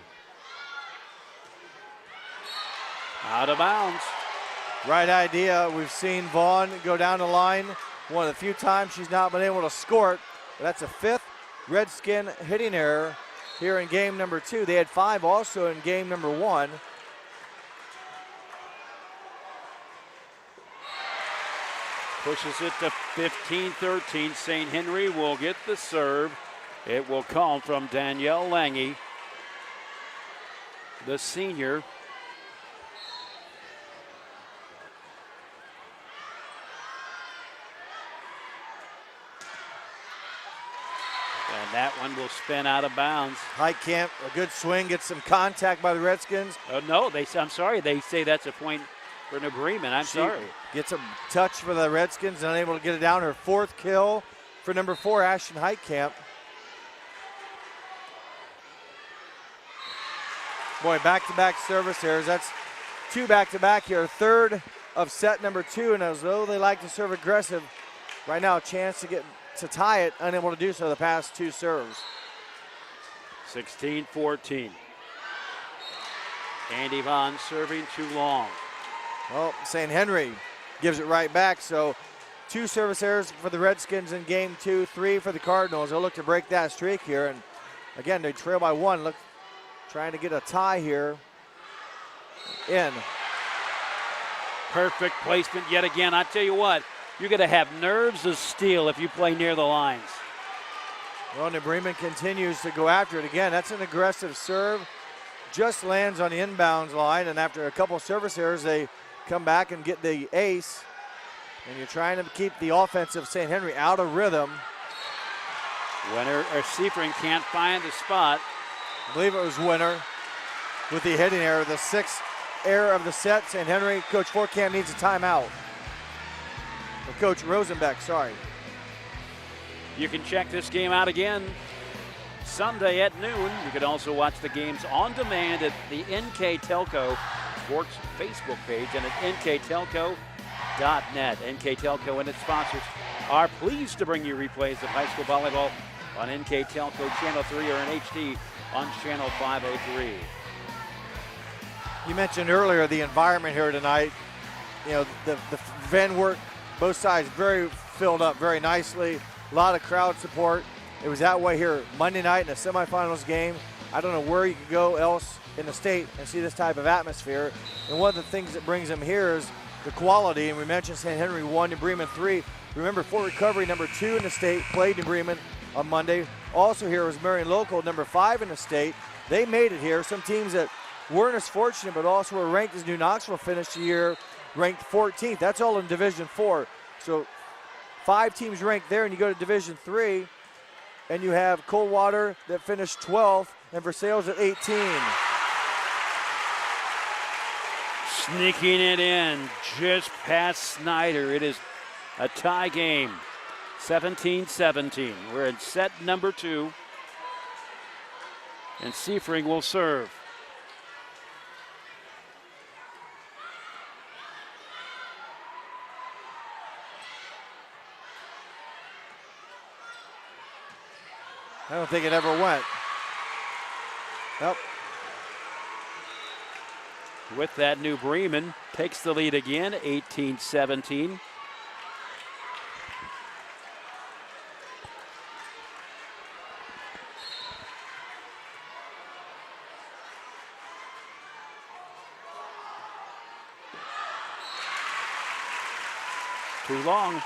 Out of bounds. Right idea. We've seen Vaughn go down the line one of the few times she's not been able to score it. But that's a 5th Redskin hitting error here in game number 2. They had 5 also in game number 1. Pushes it to 15-13. St. Henry will get the serve. It will come from Danielle Lange, the senior. And that one will spin out of bounds. Heitkamp, a good swing, gets some contact by the Redskins. No, I'm sorry. They say that's a point for New Bremen. I'm sorry. Gets a touch for the Redskins, unable to get it down. Her 4th kill for number 4, Ashton Heitkamp. Boy, back-to-back service errors. That's 2 back-to-back here. 3rd of set number 2, and as though they like to serve aggressive, right now a chance to get to tie it, unable to do so the past 2 serves. 16-14. Andy Vaughn serving too long. Well, St. Henry gives it right back. So 2 service errors for the Redskins in game 2, 3 for the Cardinals. They'll look to break that streak here. And again, they trail by 1. Look, trying to get a tie here. In. Perfect placement yet again. I tell you what, you're going to have nerves of steel if you play near the lines. Well, New Bremen continues to go after it again. That's an aggressive serve. Just lands on the inbounds line, and after a couple service errors, they come back and get the ace. And you're trying to keep the offense of St. Henry out of rhythm. Winner or Seifring can't find the spot. I believe it was Winner with the hitting error, the 6th error of the set. St. Henry, Coach Forkamp needs a timeout. Or Coach Rosenbeck, sorry. You can check this game out again Sunday at noon. You can also watch the games on demand at the NKTelco Sports Facebook page and at NKTelco.net. NKTelco and its sponsors are pleased to bring you replays of high school volleyball on NKTelco Channel 3 or in HD on Channel 503. You mentioned earlier the environment here tonight. You know, the van work, both sides very filled up very nicely. A lot of crowd support. It was that way here Monday night in the semifinals game. I don't know where you could go else in the state and see this type of atmosphere. And one of the things that brings them here is the quality. And we mentioned St. Henry 1, New Bremen 3. Remember, Fort Recovery, number 2 in the state, played New Bremen on Monday. Also here was Marion Local, number 5 in the state. They made it here. Some teams that weren't as fortunate, but also were ranked as New Knoxville finished the year ranked 14th. That's all in Division 4. So 5 teams ranked there, and you go to Division 3, and you have Coldwater that finished 12th, and Versailles at 18. Sneaking it in just past Snyder. It is a tie game, 17-17. We're in set number 2, and Seifring will serve. I don't think it ever went. Nope. With that, New Bremen takes the lead again, 18-17. Too long.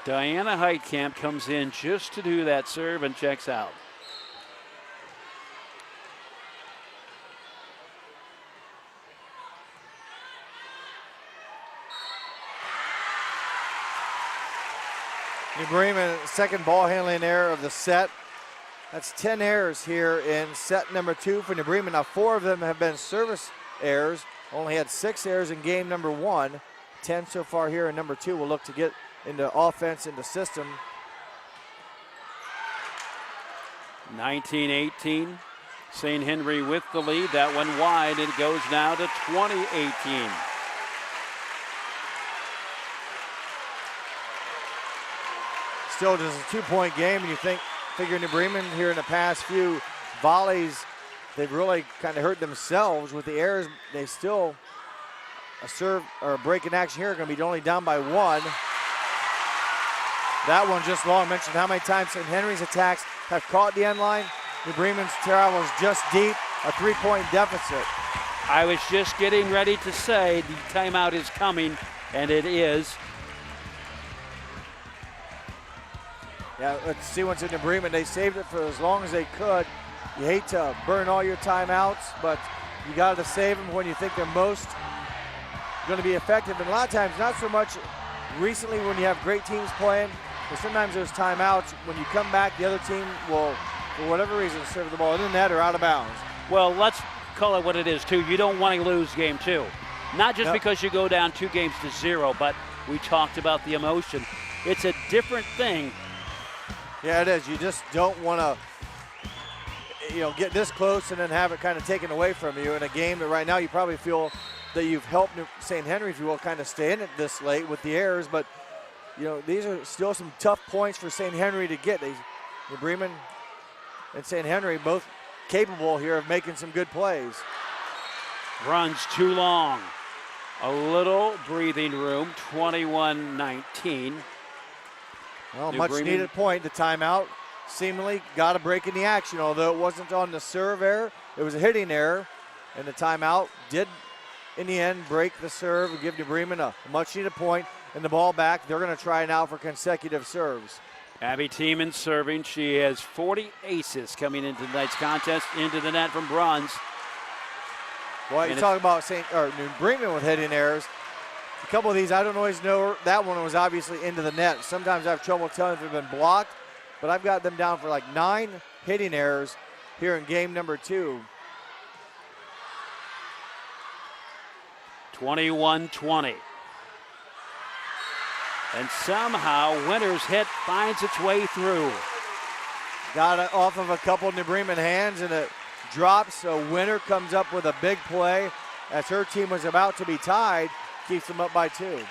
Diana Heitkamp comes in just to do that serve and checks out. New Bremen, second ball handling error of the set. That's 10 errors here in set number 2 for New Bremen. Now 4 of them have been service errors. Only had 6 errors in game number 1. 10 so far here in number 2. We'll look to get into offense in the system. 19-18. St. Henry with the lead. That one wide. It goes now to 20-18. Still just a 2-point game, and you figure New Bremen here in the past few volleys, they've really kind of hurt themselves with the errors. They still, a serve or a break in action here, going to be only down by 1. That one just long. Mentioned how many times St. Henry's attacks have caught the end line. New Bremen's travels just deep, a 3-point deficit. I was just getting ready to say the timeout is coming, and it is. Yeah, let's see what's in New Bremen. They saved it for as long as they could. You hate to burn all your timeouts, but you got to save them when you think they're most going to be effective. And a lot of times, not so much recently when you have great teams playing, but sometimes there's timeouts. When you come back, the other team will, for whatever reason, serve the ball in the net or out of bounds. Well, let's call it what it is, too. You don't want to lose game 2. Not just because you go down 2-0, but we talked about the emotion. It's a different thing. Yeah, it is. You just don't want to, get this close and then have it kind of taken away from you in a game that right now you probably feel that you've helped St. Henry, if you will, kind of stay in it this late with the errors. But, these are still some tough points for St. Henry to get. New Bremen and St. Henry, both capable here of making some good plays. Runs too long. A little breathing room, 21-19. Well, much needed point. The timeout seemingly got a break in the action, although it wasn't on the serve error. It was a hitting error, and the timeout did, in the end, break the serve and give New Bremen a much needed point and the ball back. They're going to try now for consecutive serves. Abby Tiemann serving. She has 40 aces coming into tonight's contest. Into the net from Bruns. Well, you talk about New Bremen with hitting errors. A couple of these, I don't always know. That one was obviously into the net. Sometimes I have trouble telling if they've been blocked, but I've got them down for like 9 hitting errors here in game number 2. 21-20. And somehow Winter's hit finds its way through. Got it off of a couple New Bremen hands and it drops, so Winter comes up with a big play as her team was about to be tied, keeps them up by 2.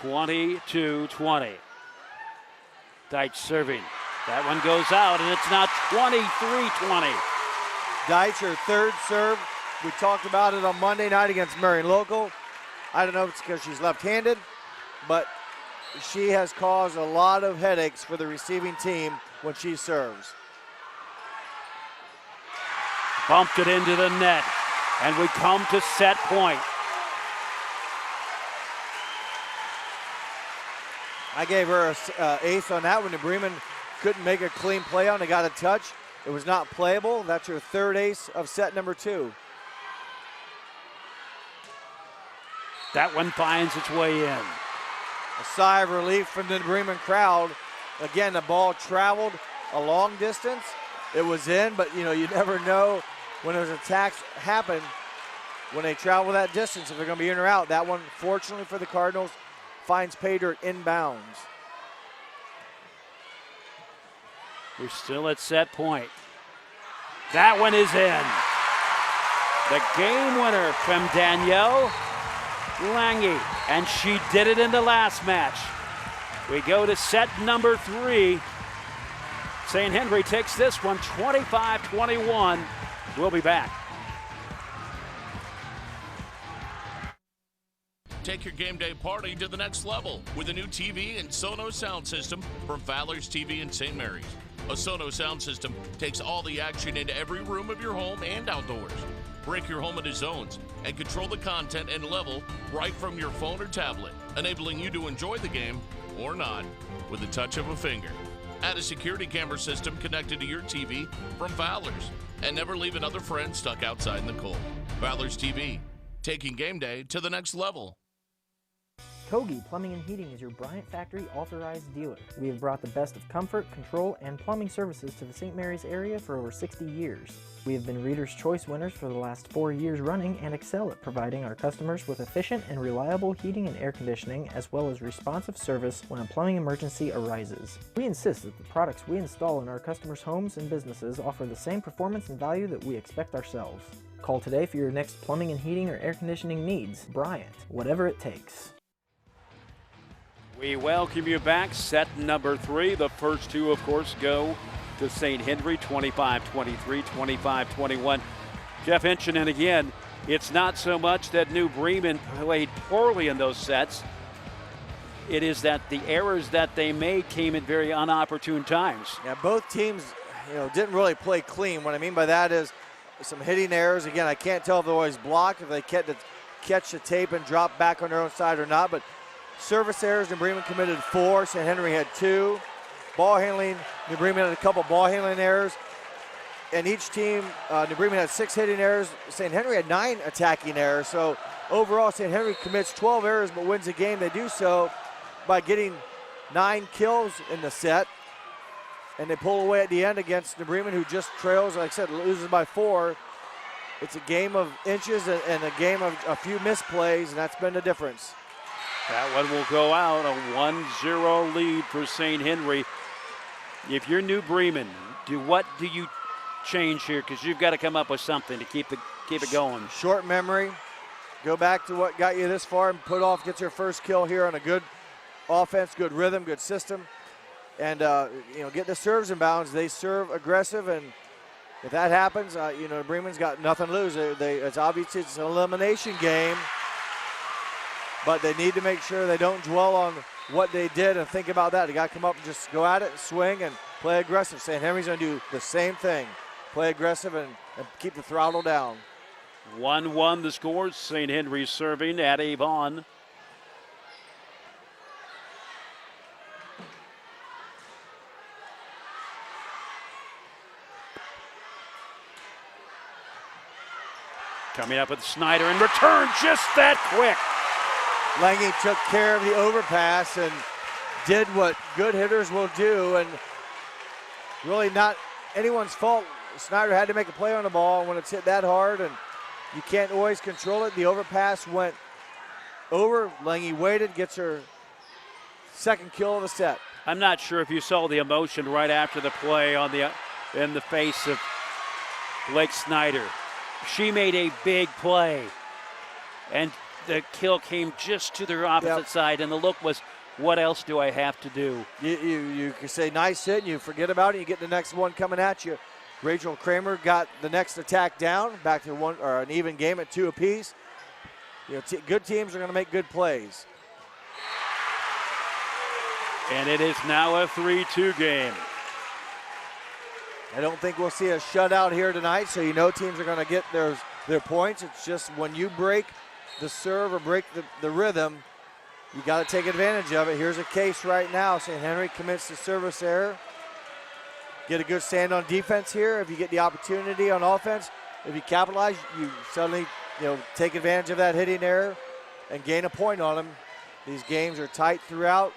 22-20. Deitch serving. That one goes out, and it's now 23-20. Deitch, her third serve. We talked about it on Monday night against Marion Local. I don't know if it's because she's left-handed, but she has caused a lot of headaches for the receiving team when she serves. Bumped it into the net, and we come to set point. I gave her an ace on that one. New Bremen couldn't make a clean play on. They got a touch. It was not playable. That's her third ace of set number 2. That one finds its way in. A sigh of relief from the Bremen crowd. Again, the ball traveled a long distance. It was in, but you never know when those attacks happen, when they travel that distance, if they're going to be in or out. That one, fortunately for the Cardinals, finds pay dirt inbounds. We're still at set point. That one is in. The game winner from Danielle Lange, and she did it in the last match. We go to set number 3. St. Henry takes this one 25-21. We'll be back. Take your game day party to the next level with a new TV and Sonos sound system from Fowler's TV in St. Mary's. A Sonos sound system takes all the action into every room of your home and outdoors. Break your home into zones and control the content and level right from your phone or tablet, enabling you to enjoy the game or not with the touch of a finger. Add a security camera system connected to your TV from Fowler's and never leave another friend stuck outside in the cold. Fowler's TV, taking game day to the next level. Kogi Plumbing and Heating is your Bryant Factory authorized dealer. We have brought the best of comfort, control, and plumbing services to the St. Mary's area for over 60 years. We have been Reader's Choice winners for the last 4 years running and excel at providing our customers with efficient and reliable heating and air conditioning, as well as responsive service when a plumbing emergency arises. We insist that the products we install in our customers' homes and businesses offer the same performance and value that we expect ourselves. Call today for your next plumbing and heating or air conditioning needs. Bryant, whatever it takes. We welcome you back. Set number 3. The first 2, of course, go to St. Henry, 25-23, 25-21. Jeff Hinchen, and again, it's not so much that New Bremen played poorly in those sets. It is that the errors that they made came at very unopportune times. Yeah, both teams, didn't really play clean. What I mean by that is some hitting errors. Again, I can't tell if they're always blocked, if they catch the tape and drop back on their own side or not, but service errors, New Bremen committed 4. St. Henry had 2. Ball handling, New Bremen had a couple ball handling errors. And each team, New Bremen had 6 hitting errors. St. Henry had 9 attacking errors. So overall, St. Henry commits 12 errors but wins the game. They do so by getting 9 kills in the set. And they pull away at the end against New Bremen, who just trails, like I said, loses by 4. It's a game of inches and a game of a few misplays, and that's been the difference. That one will go out, a 1-0 lead for St. Henry. If you're New Bremen, what do you change here? Because you've got to come up with something to keep it going. Short memory. Go back to what got you this far and put off, get your first kill here on a good offense, good rhythm, good system. and get the serves in bounds. They serve aggressive, and if that happens, Bremen's got nothing to lose. It's obvious it's an elimination game, but they need to make sure they don't dwell on what they did and think about that. They got to come up and just go at it and swing and play aggressive. St. Henry's going to do the same thing. Play aggressive and keep the throttle down. 1-1 the scores. St. Henry serving at Avon. Coming up with Snyder in return, just that quick. Lange took care of the overpass and did what good hitters will do, and really not anyone's fault. Snyder had to make a play on the ball when it's hit that hard, and you can't always control it. The overpass went over. Lange waited, gets her second kill of the set. I'm not sure if you saw the emotion right after the play in the face of Blake Snyder. She made a big play, and the kill came just to their opposite side, and the look was, what else do I have to do? You can say nice hit, and you forget about it, you get the next one coming at you. Rachel Kramer got the next attack down, back to an even game at 2 apiece. Good teams are going to make good plays. And it is now a 3-2 game. I don't think we'll see a shutout here tonight, so teams are going to get their points. It's just when you break the serve or break the rhythm, you got to take advantage of it. Here's a case right now. St. Henry commits the service error. Get a good stand on defense here. If you get the opportunity on offense, if you capitalize, you suddenly take advantage of that hitting error and gain a point on them. These games are tight throughout.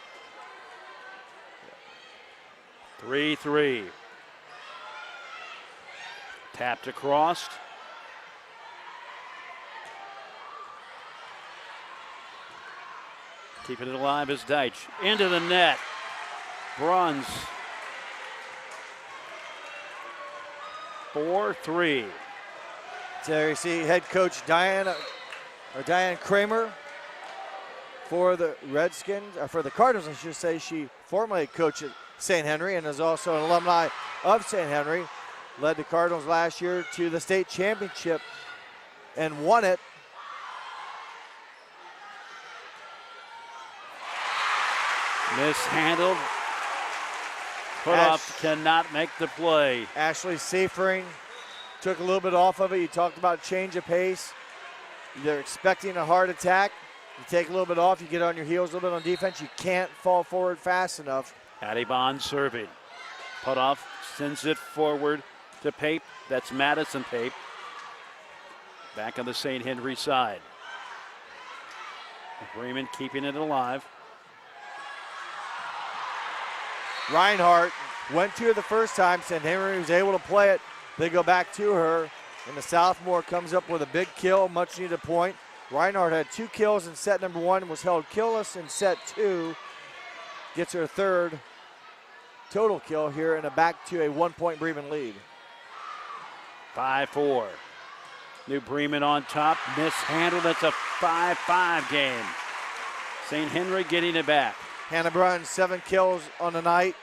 3-3. Tapped across. Keeping it alive is Deitch. Into the net. Bruns. 4-3. So you see head coach Diane Kramer for the Redskins, or for the Cardinals, I should say. She formerly coached at St. Henry and is also an alumni of St. Henry. Led the Cardinals last year to the state championship and won it. Mishandled. Put off, cannot make the play. Ashley Seifering took a little bit off of it. You talked about change of pace. They're expecting a hard attack. You take a little bit off, you get on your heels a little bit on defense. You can't fall forward fast enough. Addie Bond serving. Put off, sends it forward to Pape. That's Madison Pape. Back on the St. Henry side. Bremen keeping it alive. Reinhardt went to her the first time. St. Henry was able to play it. They go back to her, and the sophomore comes up with a big kill, much needed point. Reinhardt had 2 kills in set number 1, was held killless in set 2. Gets her third total kill here, and back to a 1-point Bremen lead. 5-4. New Bremen on top, mishandled. That's a 5-5 game. St. Henry getting it back. Hannah Brunn, 7 kills on the night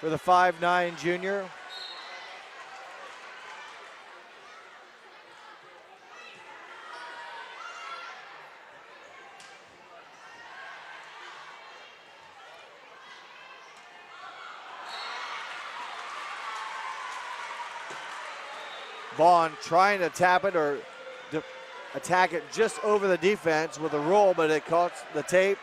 for the 5'9" junior. Vaughn trying to tap it or attack it just over the defense with a roll, but it caught the tape.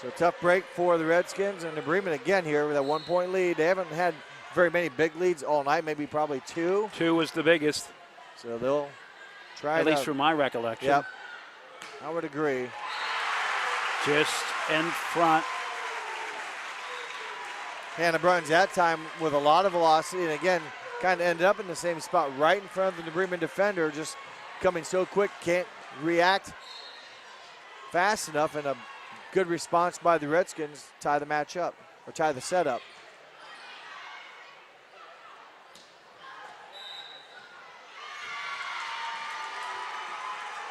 So tough break for the Redskins, and the Bremen again here with a 1-point lead. They haven't had very many big leads all night, maybe probably 2. 2 was the biggest. So they'll try at least from my recollection. Yep, I would agree. Just in front. Hannah Bruns that time with a lot of velocity, and again, kind of ended up in the same spot right in front of the Bremen defender, just coming so quick, can't react fast enough, and a good response by the Redskins, tie the match up, or tie the set up.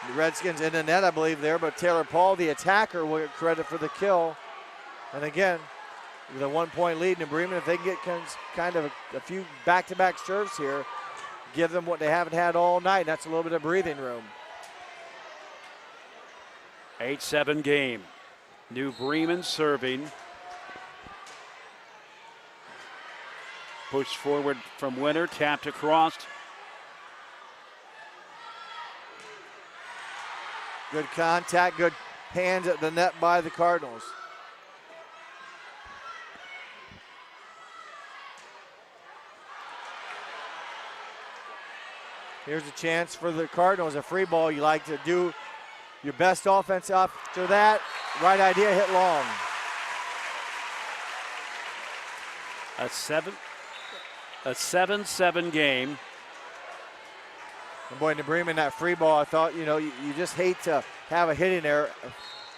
The Redskins in the net, I believe, there, but Taylor Paul, the attacker, will get credit for the kill. And again, with a 1 point lead. New Bremen, if they can get kind of a few back-to-back serves here, give them what they haven't had all night. That's a little bit of breathing room. 8-7 game. New Bremen serving. Pushed forward from Winter, tapped across. Good contact, good hands at the net by the Cardinals. Here's a chance for the Cardinals, a free ball. You like to do your best offense after that. Right idea, hit long. A 7-7 game. And boy, New Bremen, that free ball, I thought, you just hate to have a hitting error.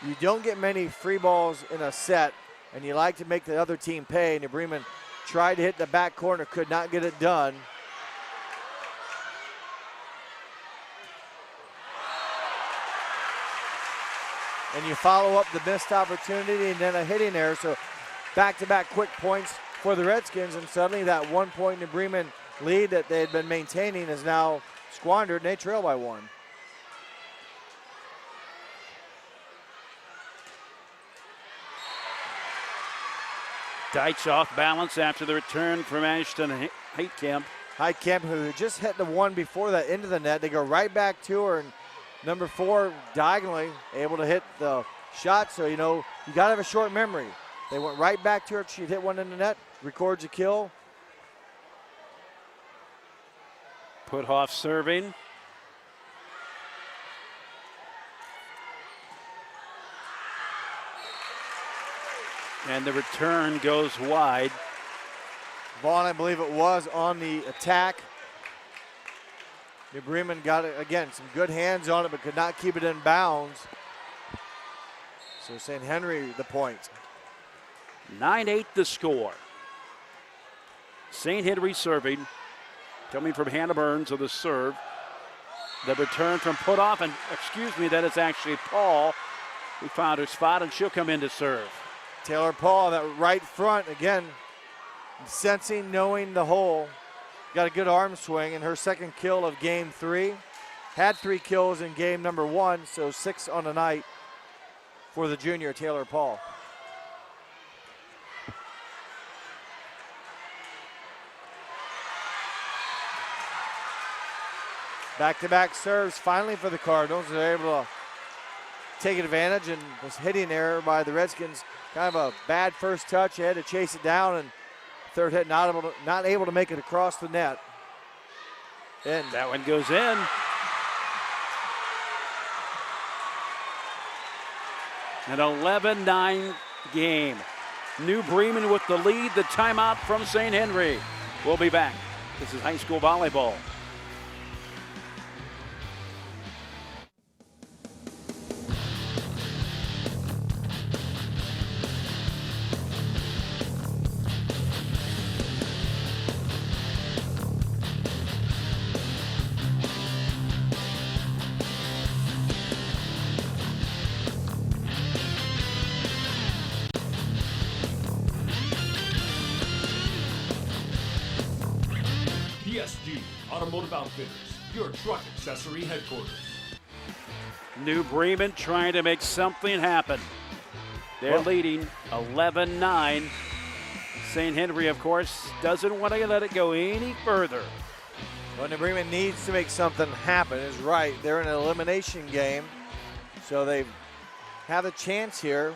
You don't get many free balls in a set, and you like to make the other team pay. New Bremen tried to hit the back corner, could not get it done. And you follow up the missed opportunity and then a hitting error. So back-to-back quick points for the Redskins, and suddenly that 1 point New Bremen lead that they had been maintaining is now squandered, and they trail by 1. Deitch off balance after the return from Ashton Heitkamp. Heitkamp, who just hit the one before that into the net. They go right back to her, and number 4 diagonally able to hit the shot. So, you got to have a short memory. They went right back to her. She'd hit one in the net, records a kill. Puthoff serving. And the return goes wide. Vaughn, I believe it was, on the attack. New Bremen got it, again, some good hands on it, but could not keep it in bounds. So St. Henry the point. 9-8 the score. St. Henry serving. Coming from Hannah Burns of the serve. The return from Puthoff, and that is actually Paul who found her spot, and she'll come in to serve. Taylor Paul, that right front, again, sensing, knowing the hole. Got a good arm swing, and her second kill of game 3. Had 3 kills in game number 1, so 6 on the night for the junior Taylor Paul. Back-to-back serves finally for the Cardinals. They're able to take advantage, and this hitting error by the Redskins, kind of a bad first touch. They had to chase it down, and third hit not able to make it across the net. And that one goes in. An 11-9 game. New Bremen with the lead. The timeout from St. Henry. We'll be back. This is high school volleyball. Automotive Outfitters, your truck accessory headquarters. New Bremen trying to make something happen. They're leading 11-9. St. Henry, of course, doesn't want to let it go any further. Well, New Bremen needs to make something happen, is right. They're in an elimination game, so they have a chance here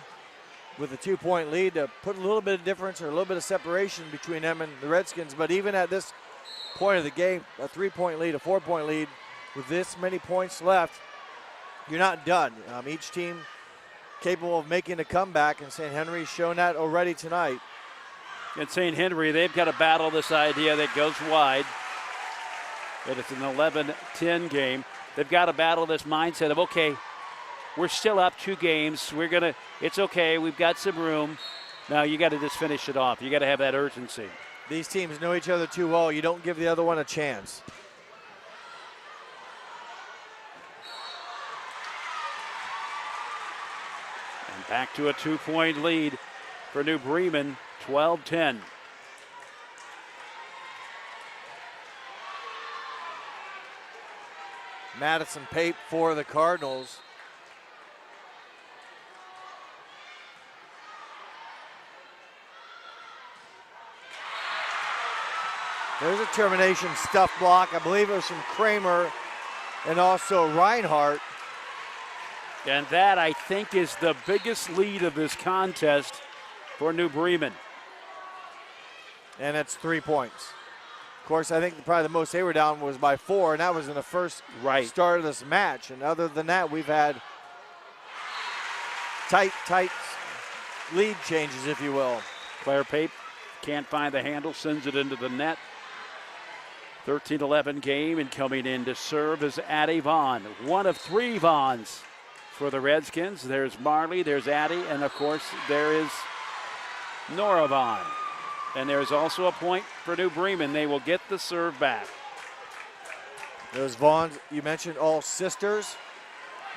with a 2-point lead to put a little bit of difference or a little bit of separation between them and the Redskins. But even at this point of the game, a 3-point lead, a 4-point lead, with this many points left, you're not done. Each team capable of making a comeback, and St. Henry's shown that already tonight. And St. Henry, they've got to battle this idea that goes wide. But it's an 11-10 game. They've got to battle this mindset of, okay, we're still up 2 games. It's okay, we've got some room. Now you got to just finish it off. You got to have that urgency. These teams know each other too well. You don't give the other one a chance. And back to a 2-point lead for New Bremen, 12-10. Madison Pape for the Cardinals. There's a termination stuff block. I believe it was from Kramer and also Reinhardt. And that, I think, is the biggest lead of this contest for New Bremen. And it's 3 points. Of course, I think probably the most they were down was by 4, and that was in the first start of this match. And other than that, we've had tight lead changes, if you will. Claire Pape can't find the handle, sends it into the net. 13-11 game, and coming in to serve is Addie Vaughn. One of 3 Vaughns for the Redskins. There's Marley, there's Addie, and of course there is Nora Vaughn. And there's also a point for New Bremen. They will get the serve back. Those Vaughns, you mentioned all sisters,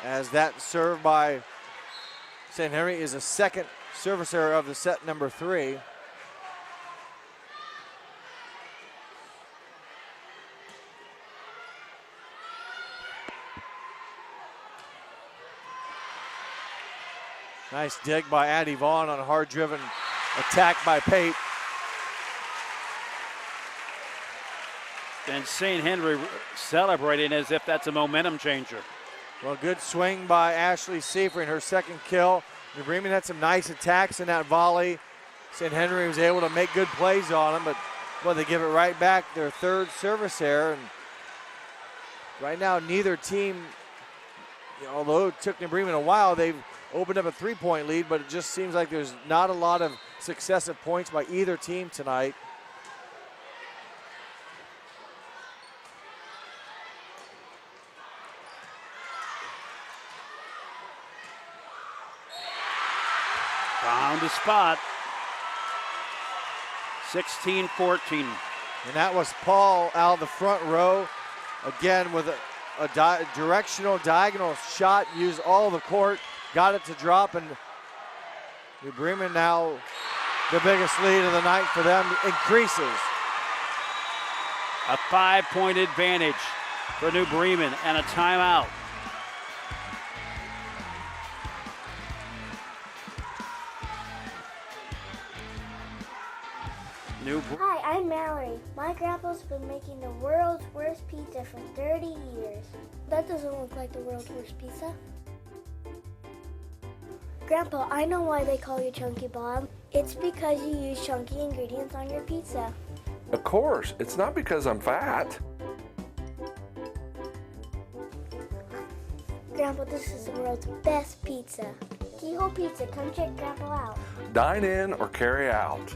as that serve by St. Henry is a second service error of the set number 3. Nice dig by Addie Vaughn on a hard-driven attack by Pape. And St. Henry celebrating as if that's a momentum changer. Well, good swing by Ashley Seifert, her second kill. New Bremen had some nice attacks in that volley. St. Henry was able to make good plays on them, but well, they give it right back, their third service error. And right now, neither team, although it took New Bremen a while, they've opened up a 3-point lead, but it just seems like there's not a lot of successive points by either team tonight. Found a spot. 16-14. And that was Paul out of the front row. Again with a directional diagonal shot, used all the court, got it to drop, and New Bremen now the biggest lead of the night for them increases. A 5-point advantage for New Bremen and a timeout. Hi, I'm Mallory. My grandpa's been making the world's worst pizza for 30 years. That doesn't look like the world's worst pizza. Grandpa, I know why they call you Chunky Bob. It's because you use chunky ingredients on your pizza. Of course, it's not because I'm fat. Grandpa, this is the world's best pizza. Keyhole Pizza, come check Grandpa out. Dine in or carry out.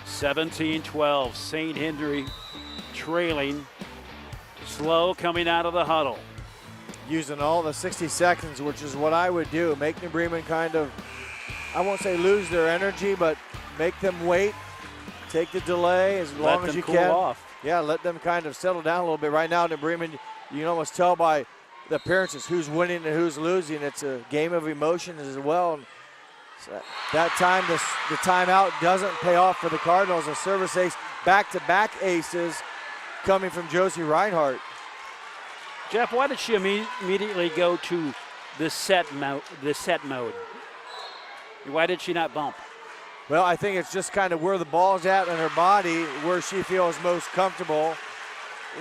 17-12, St. Henry trailing, slow coming out of the huddle. Using all the 60 seconds, which is what I would do. Make New Bremen kind of, I won't say lose their energy, but make them wait. Take the delay as long as you can. Off. Yeah, let them kind of settle down a little bit. Right now, New Bremen, you can almost tell by the appearances who's winning and who's losing. It's a game of emotions as well. So that time, the timeout doesn't pay off for the Cardinals. A service ace, back-to-back aces coming from Josie Reinhardt. Jeff, why did she immediately go to the set mode? Why did she not bump? Well, I think it's just kind of where the ball's at in her body, where she feels most comfortable.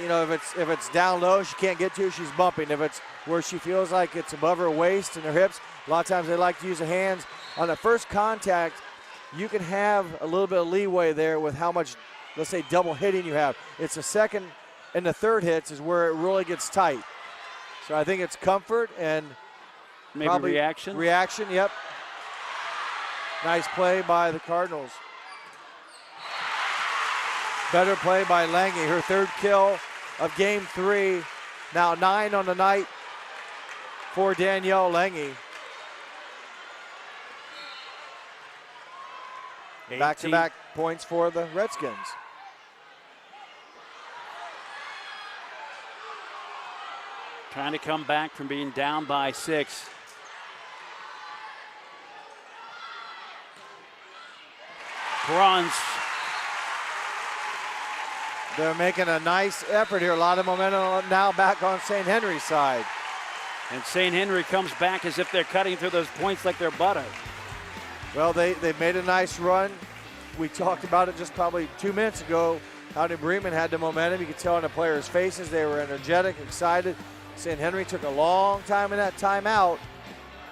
You know, if it's down low, she can't get to it, she's bumping. If it's where she feels like it's above her waist and her hips, a lot of times they like to use the hands. On the first contact, you can have a little bit of leeway there with how much, let's say, double hitting you have. It's the second and the third hits is where it really gets tight. So I think it's comfort and maybe probably reaction. Reaction, yep. Nice play by the Cardinals. Better play by Lange, her third kill of game 3. Now 9 on the night for Danielle Lange. Back-to-back points for the Redskins. Trying to come back from being down by 6. Bruns. They're making a nice effort here. A lot of momentum now back on St. Henry's side. And St. Henry comes back as if they're cutting through those points like they're butter. Well, they've made a nice run. We talked about it just probably 2 minutes ago, how New Bremen had the momentum. You could tell in the players' faces they were energetic, excited. St. Henry took a long time in that timeout,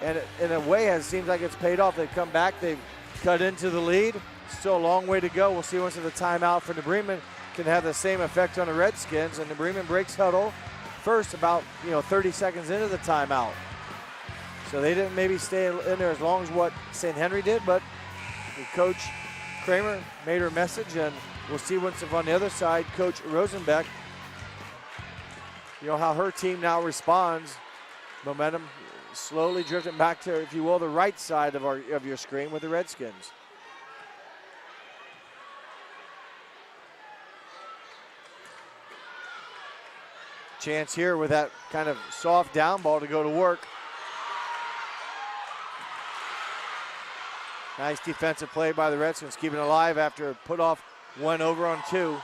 and in a way it seems like it's paid off. They've come back, they've cut into the lead. Still a long way to go. We'll see once the timeout for New Bremen can have the same effect on the Redskins, and New Bremen breaks huddle first about 30 seconds into the timeout. So they didn't maybe stay in there as long as what St. Henry did, but Coach Kramer made her message, and we'll see once on the other side, Coach Rosenbeck, how her team now responds. Momentum slowly drifting back to, if you will, the right side of your screen with the Redskins. Chance here with that kind of soft down ball to go to work. Nice defensive play by the Redskins, keeping it alive after a put off 1 over on 2.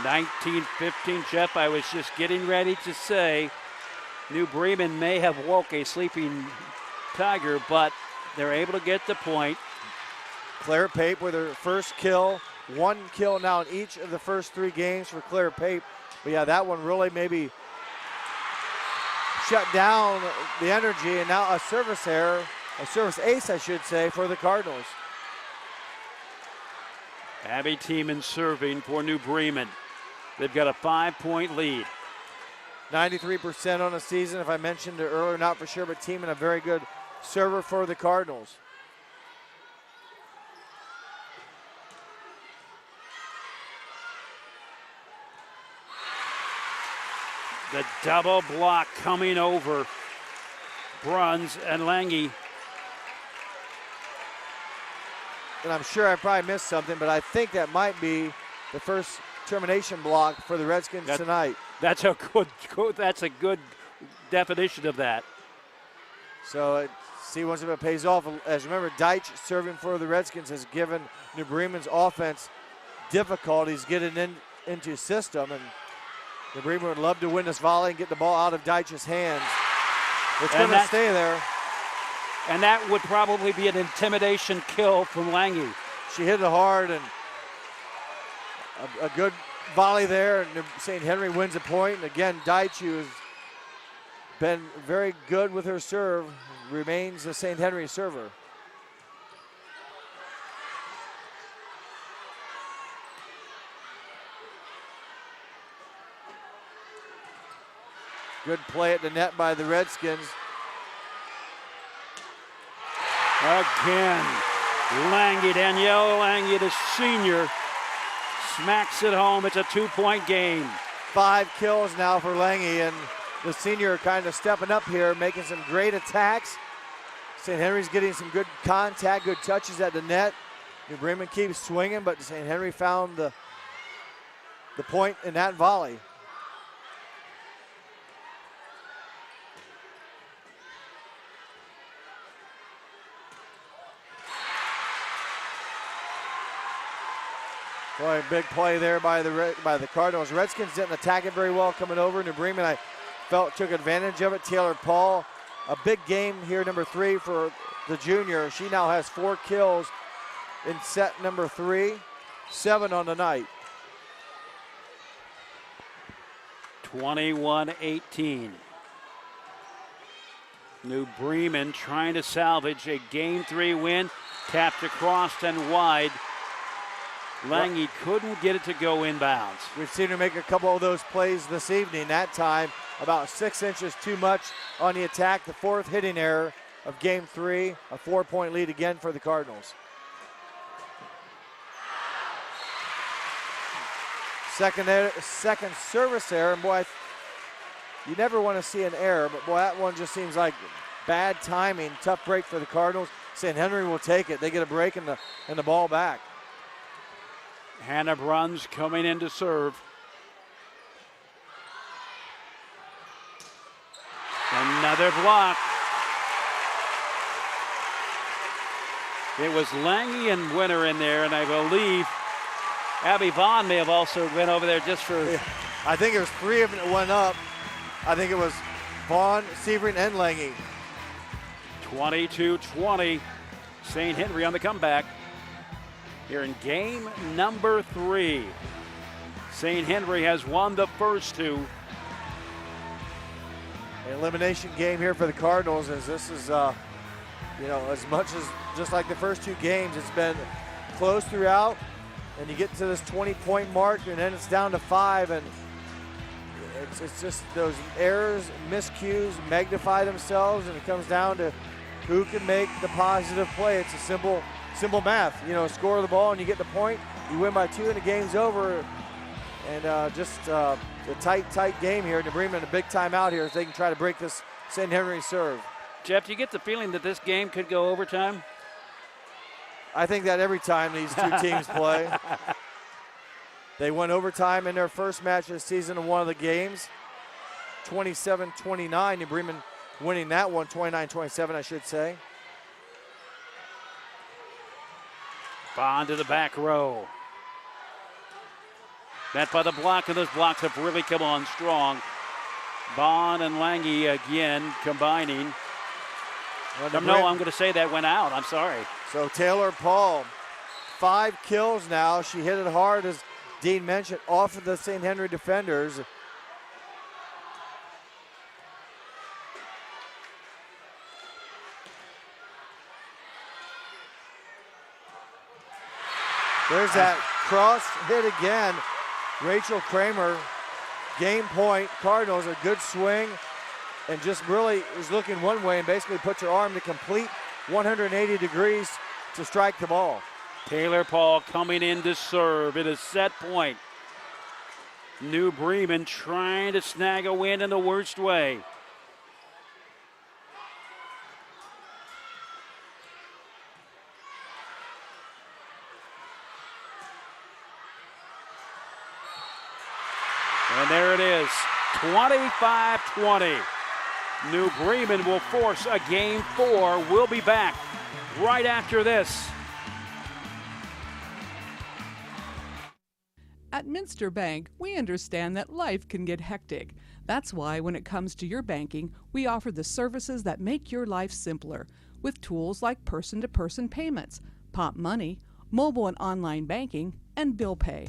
(19-15), Jeff, I was just getting ready to say New Bremen may have woke a sleeping tiger, but they're able to get the point. Claire Pape with her first kill. 1 kill now in each of the first 3 games for Claire Pape. But yeah, that one really maybe shut down the energy, and now a service error, a service ace, I should say, for the Cardinals. Abby Tiemann serving for New Bremen. They've got a 5-point lead. 93% on the season, if I mentioned it earlier, not for sure, but Tiemann a very good server for the Cardinals. The double block coming over Bruns and Lange. And I'm sure I probably missed something, but I think that might be the first termination block for the Redskins tonight. That's a good definition of that. So see once if it pays off. As remember, Deitch serving for the Redskins has given New Bremen's offense difficulties getting into system, and New Bremen would love to win this volley and get the ball out of Deitch's hands. It's going to stay there. And that would probably be an intimidation kill from Lange. She hit it hard, and a good volley there, and St. Henry wins a point. And again, Deitch, who has been very good with her serve, remains a St. Henry server. Good play at the net by the Redskins. Again, Lange, Danielle Lange, the senior, smacks it home. It's a 2-point game. 5 kills now for Lange, and the senior kind of stepping up here, making some great attacks. St. Henry's getting some good contact, good touches at the net. New Bremen keeps swinging, but St. Henry found the point in that volley. Boy, big play there by the Cardinals. Redskins didn't attack it very well coming over. New Bremen, I felt, took advantage of it. Taylor Paul, a big game here, number 3 for the junior. She now has 4 kills in set number 3, 7 on the night. 21-18. New Bremen trying to salvage a Game 3 win. Tapped across and wide. Lange couldn't get it to go inbounds. We've seen her make a couple of those plays this evening. That time, about 6 inches too much on the attack. The 4th hitting error of Game 3. A 4-point lead again for the Cardinals. Second service error, and boy, you never want to see an error, but boy, that one just seems like bad timing. Tough break for the Cardinals. St. Henry will take it. They get a break and the ball back. Hannah Bruns coming in to serve. Another block. It was Lange and Winter in there, and I believe Abby Vaughn may have also been over there just for... Yeah. I think it was 3 of them that went up. I think it was Vaughn, Severin, and Lange. 22-20. St. Henry on the comeback here in game number 3. St. Henry has won the first 2. An elimination game here for the Cardinals, as this is, as much as just like the first 2 games, it's been close throughout, and you get to this 20-point mark, and then it's down to 5, and it's just those errors, miscues magnify themselves, and it comes down to who can make the positive play. It's a simple math. Score the ball and you get the point, you win by 2 and the game's over. And just a tight game here. New Bremen a big timeout here as they can try to break this St. Henry serve. Jeff, do you get the feeling that this game could go overtime? I think that every time these 2 teams play. They won overtime in their first match this season in one of the games. 27-29, New Bremen winning that one, 29-27 I should say. Bond to the back row. Met by the block, and those blocks have really come on strong. Bond and Lange again combining. No, I'm going to say that went out. I'm sorry. So Taylor Paul, 5 kills now. She hit it hard, as Dean mentioned, off of the St. Henry defenders. There's that cross hit again. Rachel Kramer, game point. Cardinals, a good swing, and just really is looking one way and basically puts her arm to complete 180 degrees to strike the ball. Taylor Paul coming in to serve. It is set point. New Bremen trying to snag a win in the worst way. And there it is, 25-20. New Bremen will force a game 4. We'll be back right after this. At Minster Bank, we understand that life can get hectic. That's why when it comes to your banking, we offer the services that make your life simpler with tools like person-to-person payments, Pop Money, mobile and online banking, and bill pay.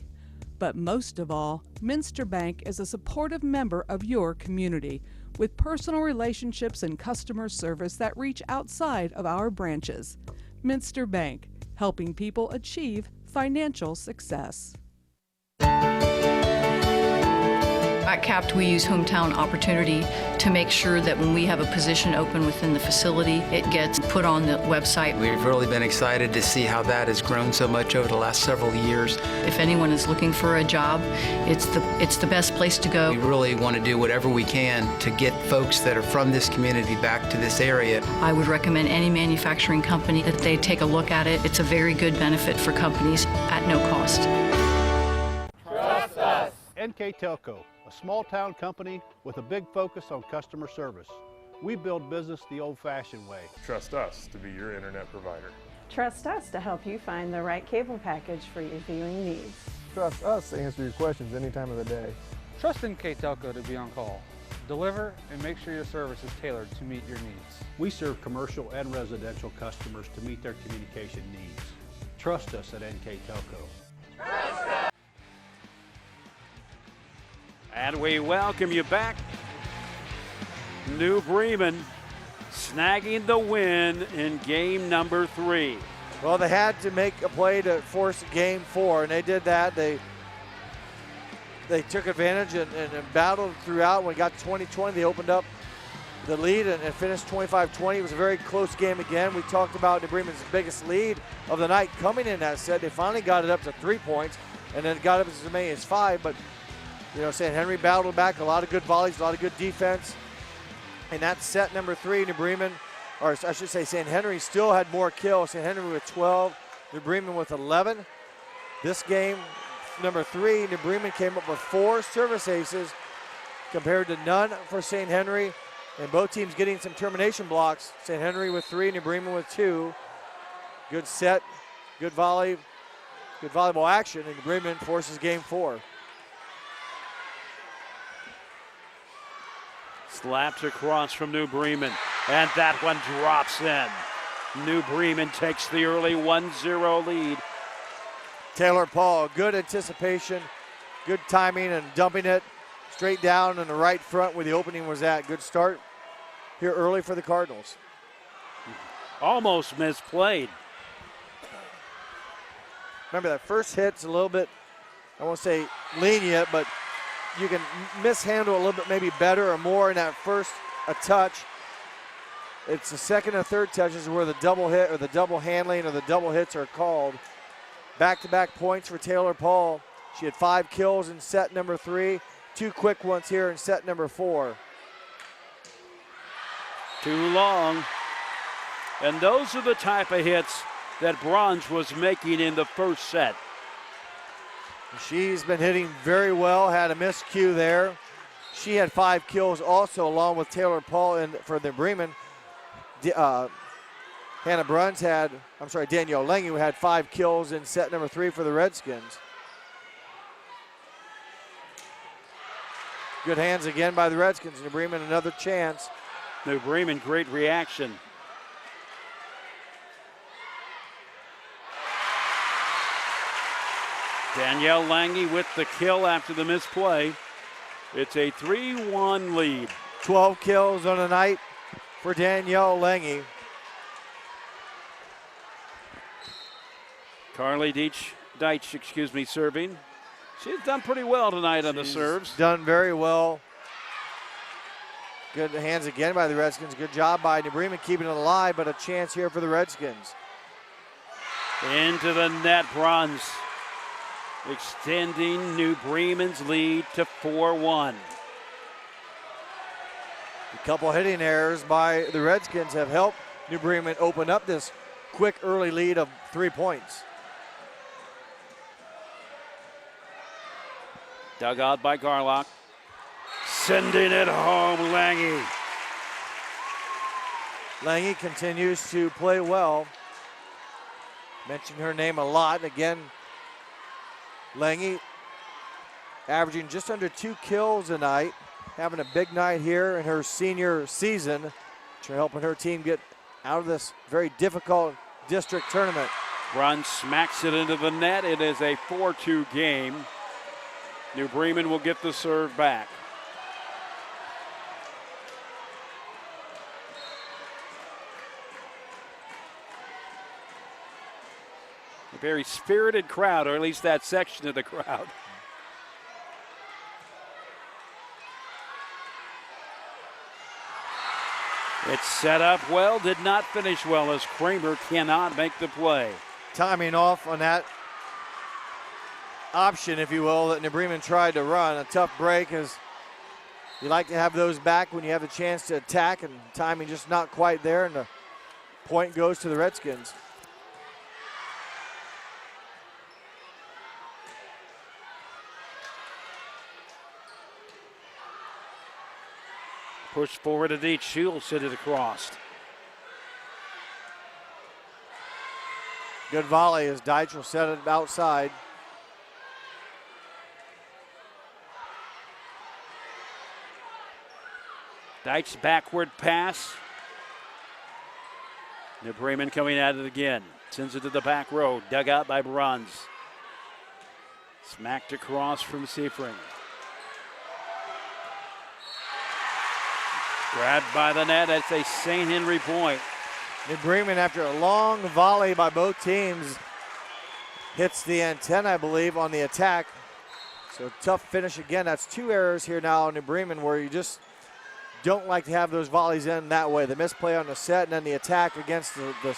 But most of all, Minster Bank is a supportive member of your community with personal relationships and customer service that reach outside of our branches. Minster Bank, helping people achieve financial success. At CAPT, we use hometown opportunity to make sure that when we have a position open within the facility, it gets put on the website. We've really been excited to see how that has grown so much over the last several years. If anyone is looking for a job, it's the best place to go. We really want to do whatever we can to get folks that are from this community back to this area. I would recommend any manufacturing company that they take a look at it. It's a very good benefit for companies at no cost. Trust us. NKTelco, a small-town company with a big focus on customer service. We build business the old-fashioned way. Trust us to be your internet provider. Trust us to help you find the right cable package for your viewing needs. Trust us to answer your questions any time of the day. Trust NKTelco to be on call. Deliver and make sure your service is tailored to meet your needs. We serve commercial and residential customers to meet their communication needs. Trust us at NKTelco. Trust us. And we welcome you back. New Bremen snagging the win in game number 3. Well, they had to make a play to force game 4, and they did that. They took advantage and battled throughout. When it got to 20-20, they opened up the lead and finished 25-20. It was a very close game again. We talked about New Bremen's biggest lead of the night coming in that set. They finally got it up to 3 points, and then got up as many as 5, but St. Henry battled back, a lot of good volleys, a lot of good defense. And that set number 3, New Bremen, or I should say St. Henry still had more kills. St. Henry with 12, New Bremen with 11. This game, number 3, New Bremen came up with 4 service aces compared to none for St. Henry. And both teams getting some termination blocks. St. Henry with 3, New Bremen with 2. Good set, good volley, good volleyball action, and Bremen forces game 4. Slaps across from New Bremen, and that one drops in. New Bremen takes the early 1-0 lead. Taylor Paul, good anticipation, good timing, and dumping it straight down in the right front where the opening was at. Good start here early for the Cardinals. Almost misplayed. Remember, that first hit's a little bit, I won't say lenient, but you can mishandle a little bit maybe better or more in that first touch. It's the second and third touches where the double hit or the double handling or the double hits are called. Back-to-back points for Taylor Paul. She had 5 kills in set number 3, 2 quick ones here in set number 4. Too long. And those are the type of hits that Bronze was making in the first set. She's been hitting very well, had a miscue there. She had 5 kills also along with Taylor Paul for the Bremen. Danielle Lange had 5 kills in set number 3 for the Redskins. Good hands again by the Redskins. New Bremen another chance. New Bremen, great reaction. Danielle Lange with the kill after the misplay. It's a 3-1 lead. 12 kills on the night for Danielle Lange. Carly Deitch, serving. She's done pretty well tonight on the serves. Done very well. Good hands again by the Redskins. Good job by New Bremen keeping it alive, but a chance here for the Redskins. Into the net, Bronze. Extending New Bremen's lead to 4-1. A couple hitting errors by the Redskins have helped New Bremen open up this quick early lead of 3 points. Dug out by Garlock. Sending it home, Lange. Lange continues to play well. Mentioning her name a lot. Again, Lange averaging just under 2 kills a night. Having a big night here in her senior season. Helping her team get out of this very difficult district tournament. Bronze smacks it into the net. It is a 4-2 game. New Bremen will get the serve back. A very spirited crowd, or at least that section of the crowd. It's set up well, did not finish well as Kramer cannot make the play. Timing off on that option, if you will, that New Bremen tried to run. A tough break, as you like to have those back when you have a chance to attack, and timing just not quite there, and the point goes to the Redskins. Push forward to Deitch. She'll sit it across. Good volley as Deitch will set it outside. Deitch's backward pass. New Bremen coming at it again. Sends it to the back row. Dug out by Bronze. Smacked across from Seifring. Grabbed by the net. That's a St. Henry point. New Bremen, after a long volley by both teams, hits the antenna, I believe, on the attack. So tough finish again. That's 2 errors here now on New Bremen, where you just don't like to have those volleys in that way. The misplay on the set and then the attack against the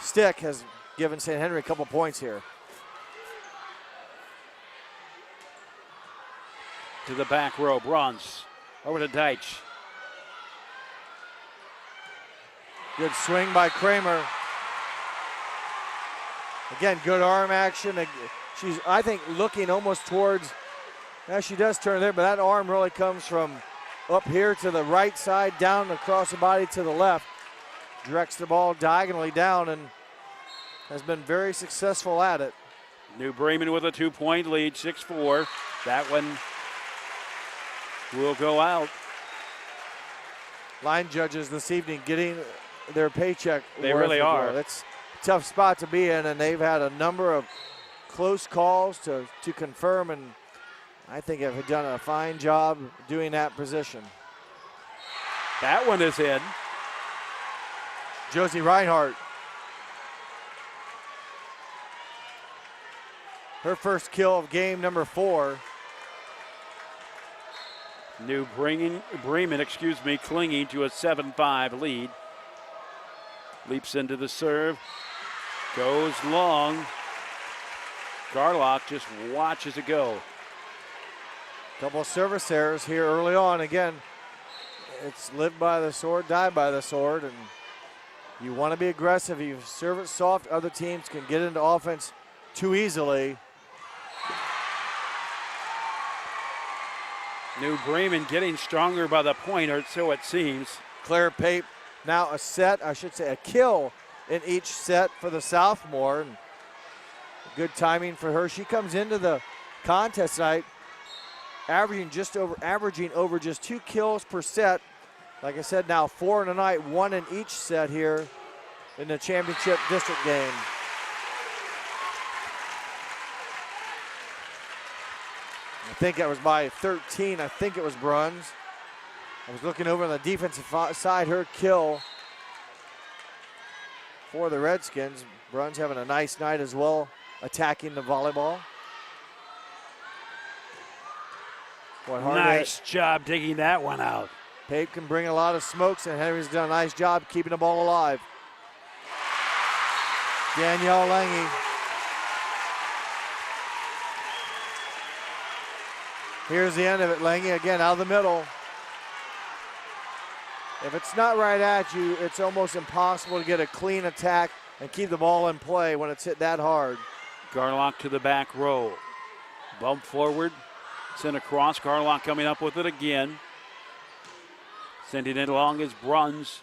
stick has given St. Henry a couple points here. To the back row, Bronze. Over to Deitch. Good swing by Kramer. Again, good arm action. She's, I think, looking almost towards, now she does turn there, but that arm really comes from up here to the right side, down across the body to the left. Directs the ball diagonally down, and has been very successful at it. New Bremen with a 2-point lead, 6-4. That one will go out. Line judges this evening getting their paycheck. They really are. That's a tough spot to be in, and they've had a number of close calls to confirm, and I think have done a fine job doing that position. That one is in. Josie Reinhardt. Her first kill of game number 4. New Bremen, clinging to a 7-5 lead. Leaps into the serve, goes long. Garlock just watches it go. Couple of service errors here early on. Again, it's live by the sword, die by the sword, and you want to be aggressive. You serve it soft, other teams can get into offense too easily. New Bremen getting stronger by the point, or so it seems. Claire Pape now a kill in each set for the sophomore. And good timing for her. She comes into the contest tonight averaging over just 2 kills per set. Like I said, now 4 in a night, 1 in each set here in the championship district game. I think that was by 13. I think it was Bruns. I was looking over on the defensive side, her kill for the Redskins. Bruns having a nice night as well, attacking the volleyball. Nice job digging that one out. Pape can bring a lot of smokes, and Henry's done a nice job keeping the ball alive. Danielle Lange. Here's the end of it. Lange again out of the middle. If it's not right at you, it's almost impossible to get a clean attack and keep the ball in play when it's hit that hard. Garlock to the back row. Bump forward, sent across. Garlock coming up with it again. Sending it along is Bruns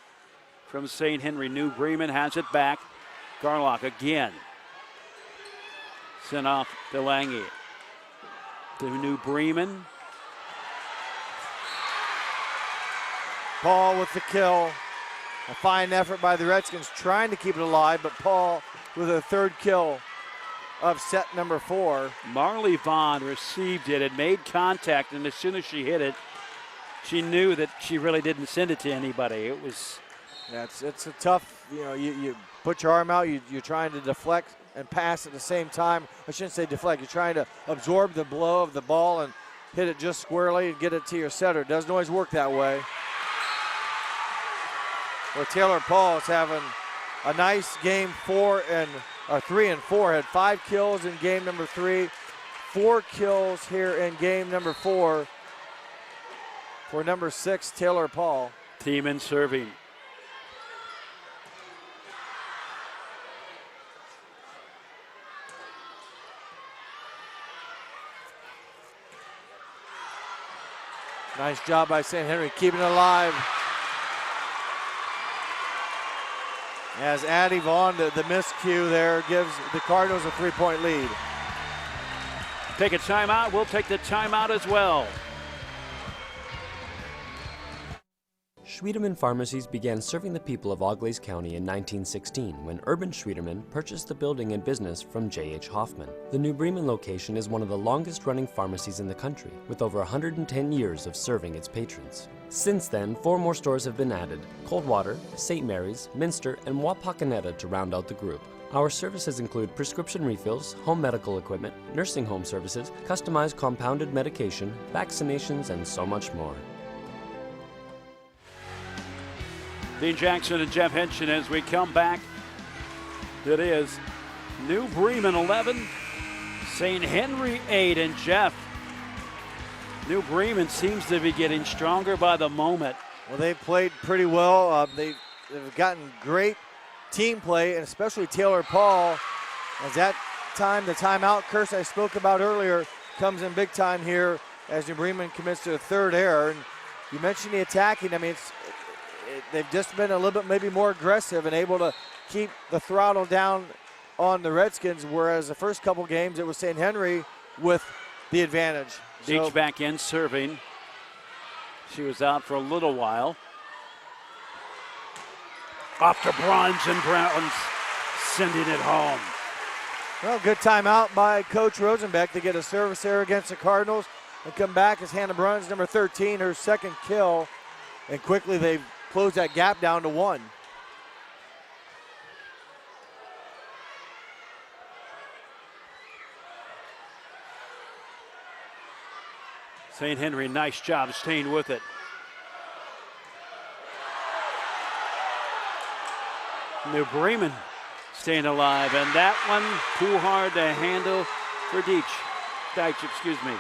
from St. Henry. New Bremen has it back. Garlock again. Sent off to Lange. To New Bremen. Paul with the kill. A fine effort by the Redskins trying to keep it alive, but Paul with a third kill of set number 4. Marley Vaughn received it and made contact, and as soon as she hit it, she knew that she really didn't send it to anybody. It was... Yeah, it's a tough, you put your arm out, you're trying to deflect and pass at the same time. I shouldn't say deflect. You're trying to absorb the blow of the ball and hit it just squarely and get it to your setter. It doesn't always work that way. Well, Taylor Paul is having a nice game 3 and 4. Had 5 kills in game number 3, 4 kills here in game number 4 for number 6, Taylor Paul. Team in serving. Nice job by St. Henry keeping it alive. As Addie Vaughn, the miscue there, gives the Cardinals a 3-point lead. Take a timeout. We'll take the timeout as well. Schwiedemann Pharmacies began serving the people of Auglaize County in 1916 when Urban Schwiedemann purchased the building and business from J.H. Hoffman. The New Bremen location is one of the longest-running pharmacies in the country, with over 110 years of serving its patrons. Since then, 4 more stores have been added: Coldwater, St. Mary's, Minster, and Wapakoneta to round out the group. Our services include prescription refills, home medical equipment, nursing home services, customized compounded medication, vaccinations, and so much more. Dean Jackson and Jeff Henson as we come back. It is New Bremen 11, St. Henry 8, and Jeff. New Bremen seems to be getting stronger by the moment. Well, they've played pretty well. They've gotten great team play, and especially Taylor Paul. As that time, the timeout curse I spoke about earlier comes in big time here as New Bremen commits to a 3rd error. And you mentioned the attacking. I mean, they've just been a little bit maybe more aggressive and able to keep the throttle down on the Redskins, whereas the first couple games it was St. Henry with the advantage. Deach back in serving. She was out for a little while. Off to Bruns, and Browns sending it home. Well, good timeout by Coach Rosenbeck to get a service there against the Cardinals and come back as Hannah Bruns, number 13, her second kill. And quickly they close that gap down to 1. St. Henry, nice job staying with it. New Bremen staying alive, and that one too hard to handle for Deitch.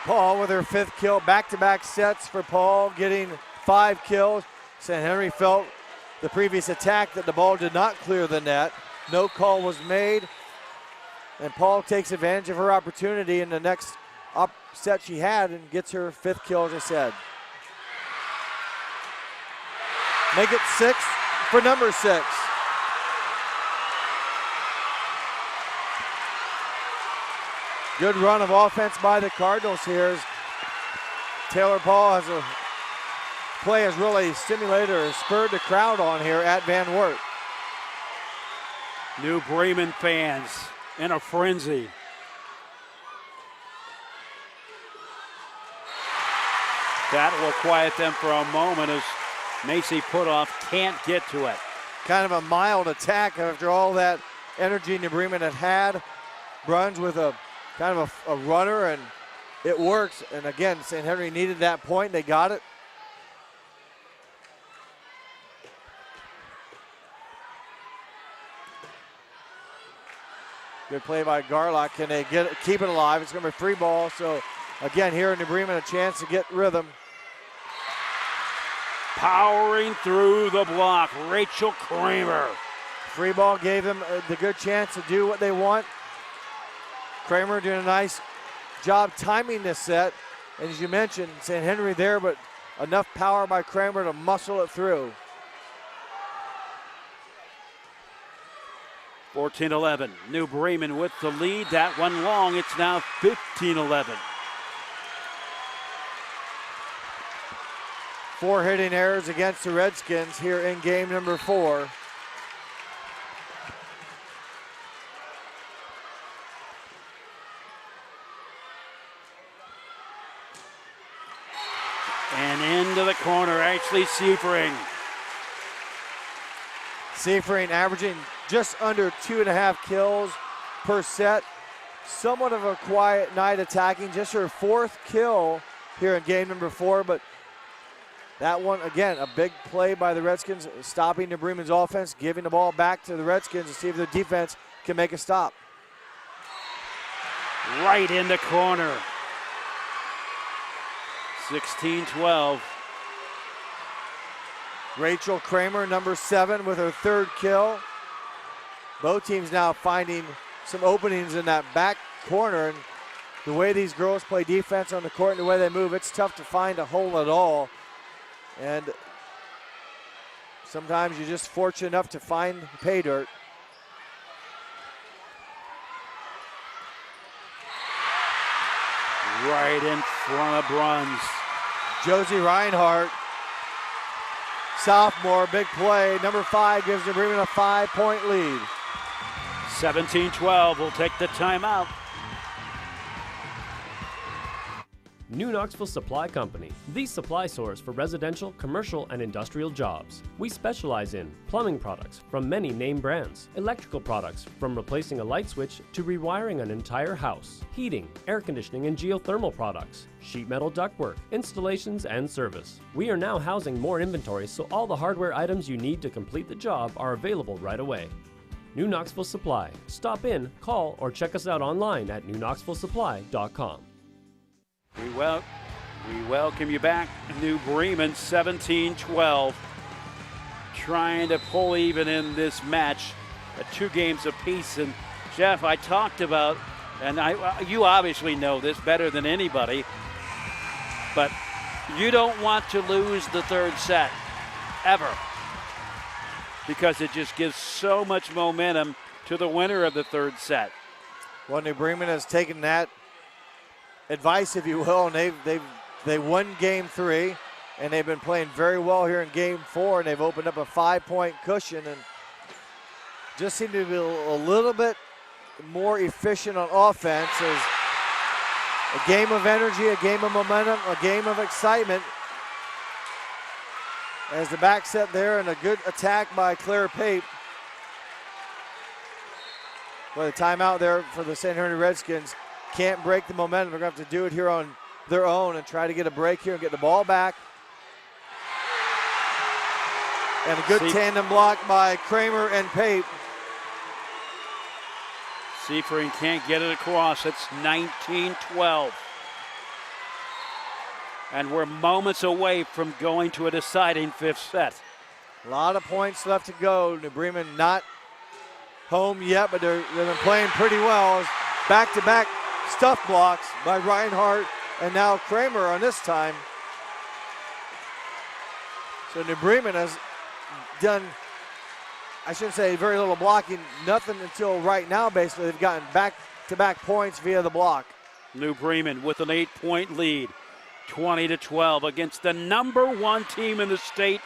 Paul with her 5th kill, back-to-back sets for Paul, getting 5 kills. St. Henry felt the previous attack that the ball did not clear the net. No call was made, and Paul takes advantage of her opportunity in the next set she had and gets her 5th kill, as I said. Make it 6 for number 6. Good run of offense by the Cardinals here as Taylor Paul has a play has really stimulated or spurred the crowd on here at Van Wert. New Bremen fans in a frenzy. That will quiet them for a moment as Macy Putoff can't get to it. Kind of a mild attack after all that energy New Bremen had. Bruns with a kind of a runner, and it works. And again, St. Henry needed that point. They got it. Good play by Garlock. Can they keep it alive? It's going to be a free ball. So again, here in New Bremen, a chance to get rhythm. Powering through the block, Rachel Kramer. Free ball gave them the good chance to do what they want. Kramer doing a nice job timing this set. And as you mentioned, St. Henry there, but enough power by Kramer to muscle it through. 14-11. New Bremen with the lead. That one long. It's now 15-11. 4 hitting errors against the Redskins here in game number 4. And into the corner, Ashley Seifering. Seifering averaging just under 2.5 kills per set. Somewhat of a quiet night attacking, just her 4th kill here in game number 4, but that one, again, a big play by the Redskins, stopping New Bremen's offense, giving the ball back to the Redskins to see if their defense can make a stop. Right in the corner. 16-12. Rachel Kramer, number 7, with her 3rd kill. Both teams now finding some openings in that back corner. And the way these girls play defense on the court and the way they move, it's tough to find a hole at all. And sometimes you're just fortunate enough to find pay dirt. Right in front of Bruns. Josie Reinhardt, sophomore, big play. Number 5 gives New Bremen a 5-point lead. 17-12 will take the timeout. New Knoxville Supply Company, the supply source for residential, commercial, and industrial jobs. We specialize in plumbing products from many name brands, electrical products from replacing a light switch to rewiring an entire house, heating, air conditioning, and geothermal products, sheet metal ductwork, installations, and service. We are now housing more inventory, so all the hardware items you need to complete the job are available right away. New Knoxville Supply. Stop in, call, or check us out online at newknoxvillesupply.com. We welcome you back. New Bremen 17-12. Trying to pull even in this match at 2 games apiece. And Jeff, I talked about, and you obviously know this better than anybody, but you don't want to lose the 3rd set, ever. Because it just gives so much momentum to the winner of the third set. Well, New Bremen has taken that advice, if you will, and they won game 3, and they've been playing very well here in game 4, and they've opened up a 5-point cushion and just seem to be a little bit more efficient on offense. As a game of energy, a game of momentum, a game of excitement. As the back set there and a good attack by Claire Pape. Well, the timeout there for the St. Henry Redskins. Can't break the momentum. They're going to have to do it here on their own and try to get a break here and get the ball back. And a good tandem block by Kramer and Pape. Seaford can't get it across. It's 19-12. And we're moments away from going to a deciding fifth set. A lot of points left to go. New Bremen not home yet, but they've been playing pretty well. Back-to-back stuff blocks by Reinhardt and now Kramer on this time. So New Bremen has done, I shouldn't say very little blocking, nothing until right now basically. They've gotten back-to-back points via the block. New Bremen with an 8-point lead, 20-12 against the number 1 team in the state,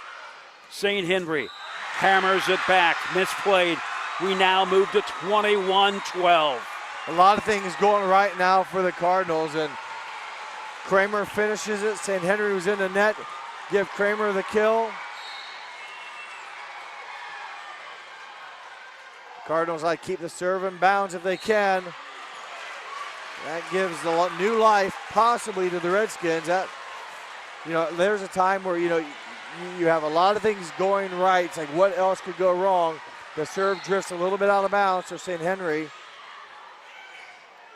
St. Henry. Hammers it back, misplayed. We now move to 21-12. A lot of things going right now for the Cardinals, and Kramer finishes it. St. Henry was in the net. Give Kramer the kill. Cardinals like keep the serve in bounds if they can. That gives a new life possibly to the Redskins. That, there's a time where, you have a lot of things going right. It's like, what else could go wrong? The serve drifts a little bit out of bounds, so St. Henry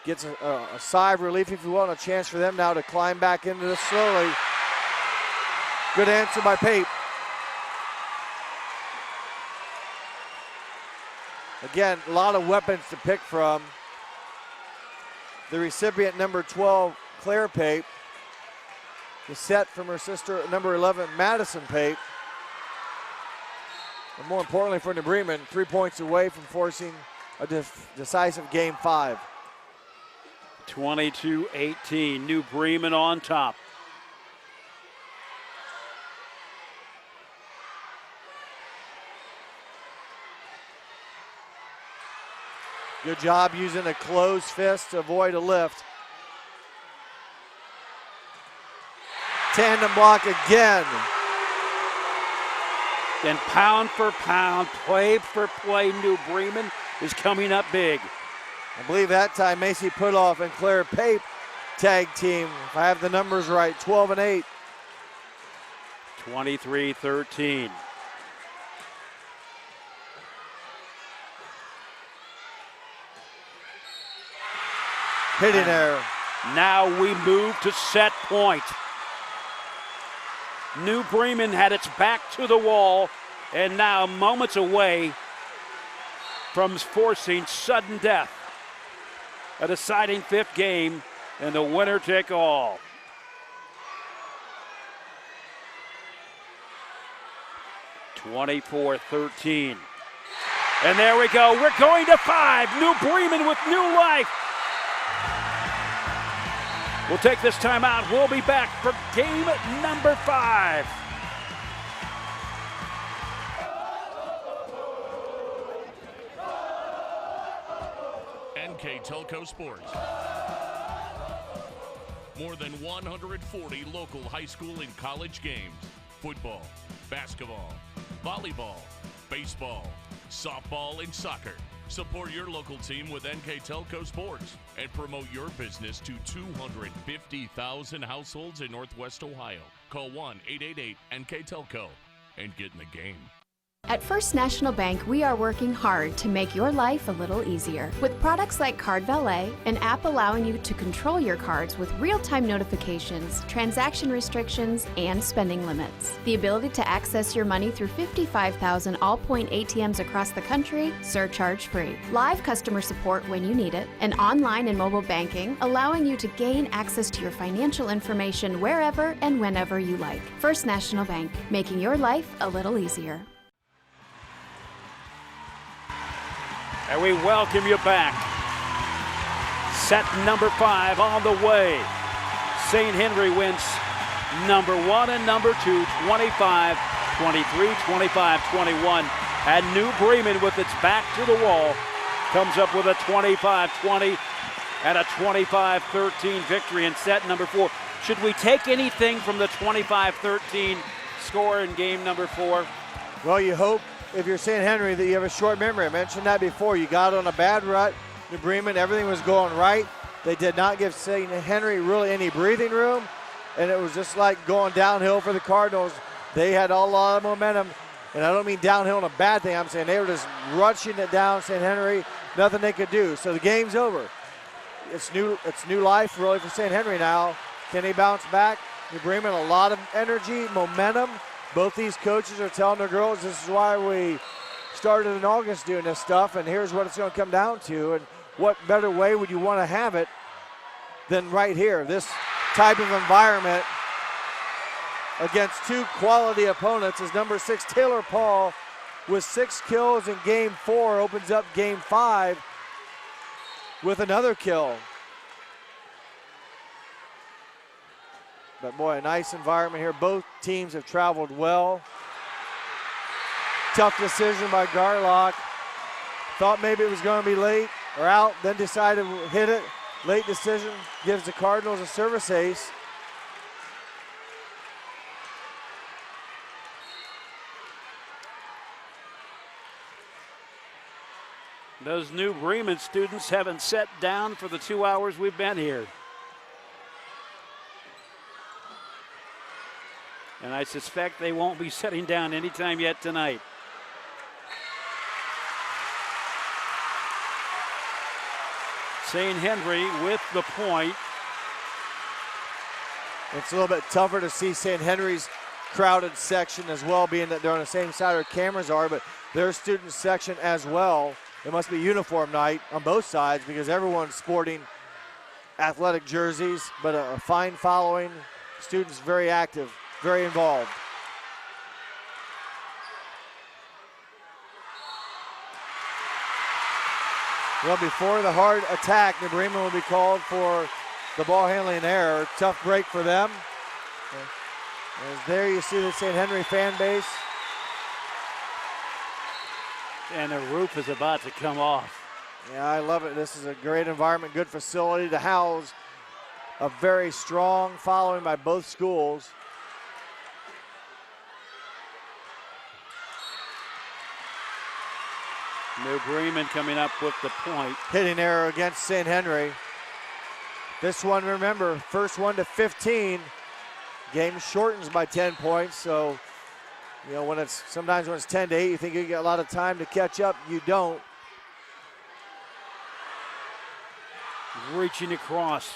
gets a sigh of relief, if you will, and a chance for them now to climb back into this slowly. Good answer by Pape. Again, a lot of weapons to pick from. The recipient, number 12, Claire Pape. The set from her sister, number 11, Madison Pape. And more importantly for New Bremen, 3 points away from forcing a decisive game 5. 22-18, New Bremen on top. Good job using a closed fist to avoid a lift. Tandem block again. And pound for pound, play for play, New Bremen is coming up big. I believe that time Macy Putoff and Claire Pape tag team, if I have the numbers right, 12 and 8. 23-13. Hitting there. Now we move to set point. New Bremen had its back to the wall and now moments away from forcing sudden death. A deciding fifth game and the winner take all. (24-13). And there we go. We're going to 5. New Bremen with new life. We'll take this time out. We'll be back for game number 5. NKTelco Sports. More than 140 local high school and college games. Football, basketball, volleyball, baseball, softball, and soccer. Support your local team with NKTelco Sports and promote your business to 250,000 households in Northwest Ohio. Call 1-888-NKTelco and get in the game. At First National Bank, we are working hard to make your life a little easier. With products like Card Valet, an app allowing you to control your cards with real-time notifications, transaction restrictions, and spending limits. The ability to access your money through 55,000 all-point ATMs across the country, surcharge-free. Live customer support when you need it, and online and mobile banking, allowing you to gain access to your financial information wherever and whenever you like. First National Bank, making your life a little easier. And we welcome you back. Set number 5 on the way. St. Henry wins number 1 and number 2, 25-23, 25-21. And New Bremen, with its back to the wall, comes up with a 25-20 and a 25-13 victory in set number 4. Should we take anything from the 25-13 score in game number 4? Well, you hope, if you're St. Henry, that you have a short memory. I mentioned that before. You got on a bad rut. New Bremen, everything was going right. They did not give St. Henry really any breathing room, and it was just like going downhill for the Cardinals. They had a lot of momentum, and I don't mean downhill in a bad thing. I'm saying they were just rushing it down St. Henry, nothing they could do. So the game's over. It's new life really for St. Henry now. Can they bounce back? New Bremen, a lot of energy, momentum. Both these coaches are telling their girls this is why we started in August doing this stuff, and here's what it's going to come down to. And what better way would you want to have it than right here? This type of environment against two quality opponents is number 6, Taylor Paul, with 6 kills in game 4, opens up game 5 with another kill. But boy, a nice environment here. Both teams have traveled well. Tough decision by Garlock. Thought maybe it was going to be late or out, then decided to hit it. Late decision gives the Cardinals a service ace. Those New Bremen students haven't sat down for the 2 hours we've been here. And I suspect they won't be sitting down anytime yet tonight. St. Henry with the point. It's a little bit tougher to see St. Henry's crowded section as well, being that they're on the same side where cameras are, but their student section as well. It must be uniform night on both sides because everyone's sporting athletic jerseys, but a fine following. Students very active, very involved. Well, before the hard attack, New Bremen will be called for the ball handling error. Tough break for them. As there you see the St. Henry fan base. And the roof is about to come off. Yeah, I love it. This is a great environment, good facility to house a very strong following by both schools. New Bremen coming up with the point. Hitting error against St. Henry. This one, remember, first one to 15. Game shortens by 10 points, so you know sometimes when it's 10-8, you think you get a lot of time to catch up. You don't. Reaching across.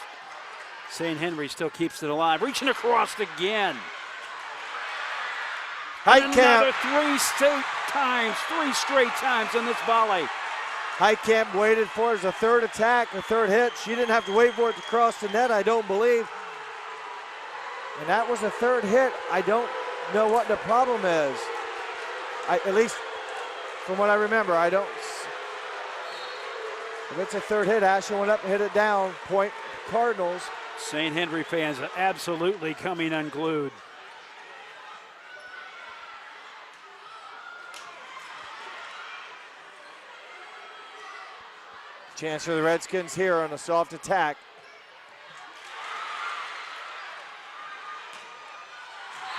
St. Henry still keeps it alive. Reaching across again. Another three straight times in this volley. Heitkamp waited for it as a third attack, a third hit. She didn't have to wait for it to cross the net, I don't believe. And that was a third hit. I don't know what the problem is. At least from what I remember, I don't. If it's a third hit, Ashton went up and hit it down. Point Cardinals. St. Henry fans are absolutely coming unglued. Chance for the Redskins here on a soft attack.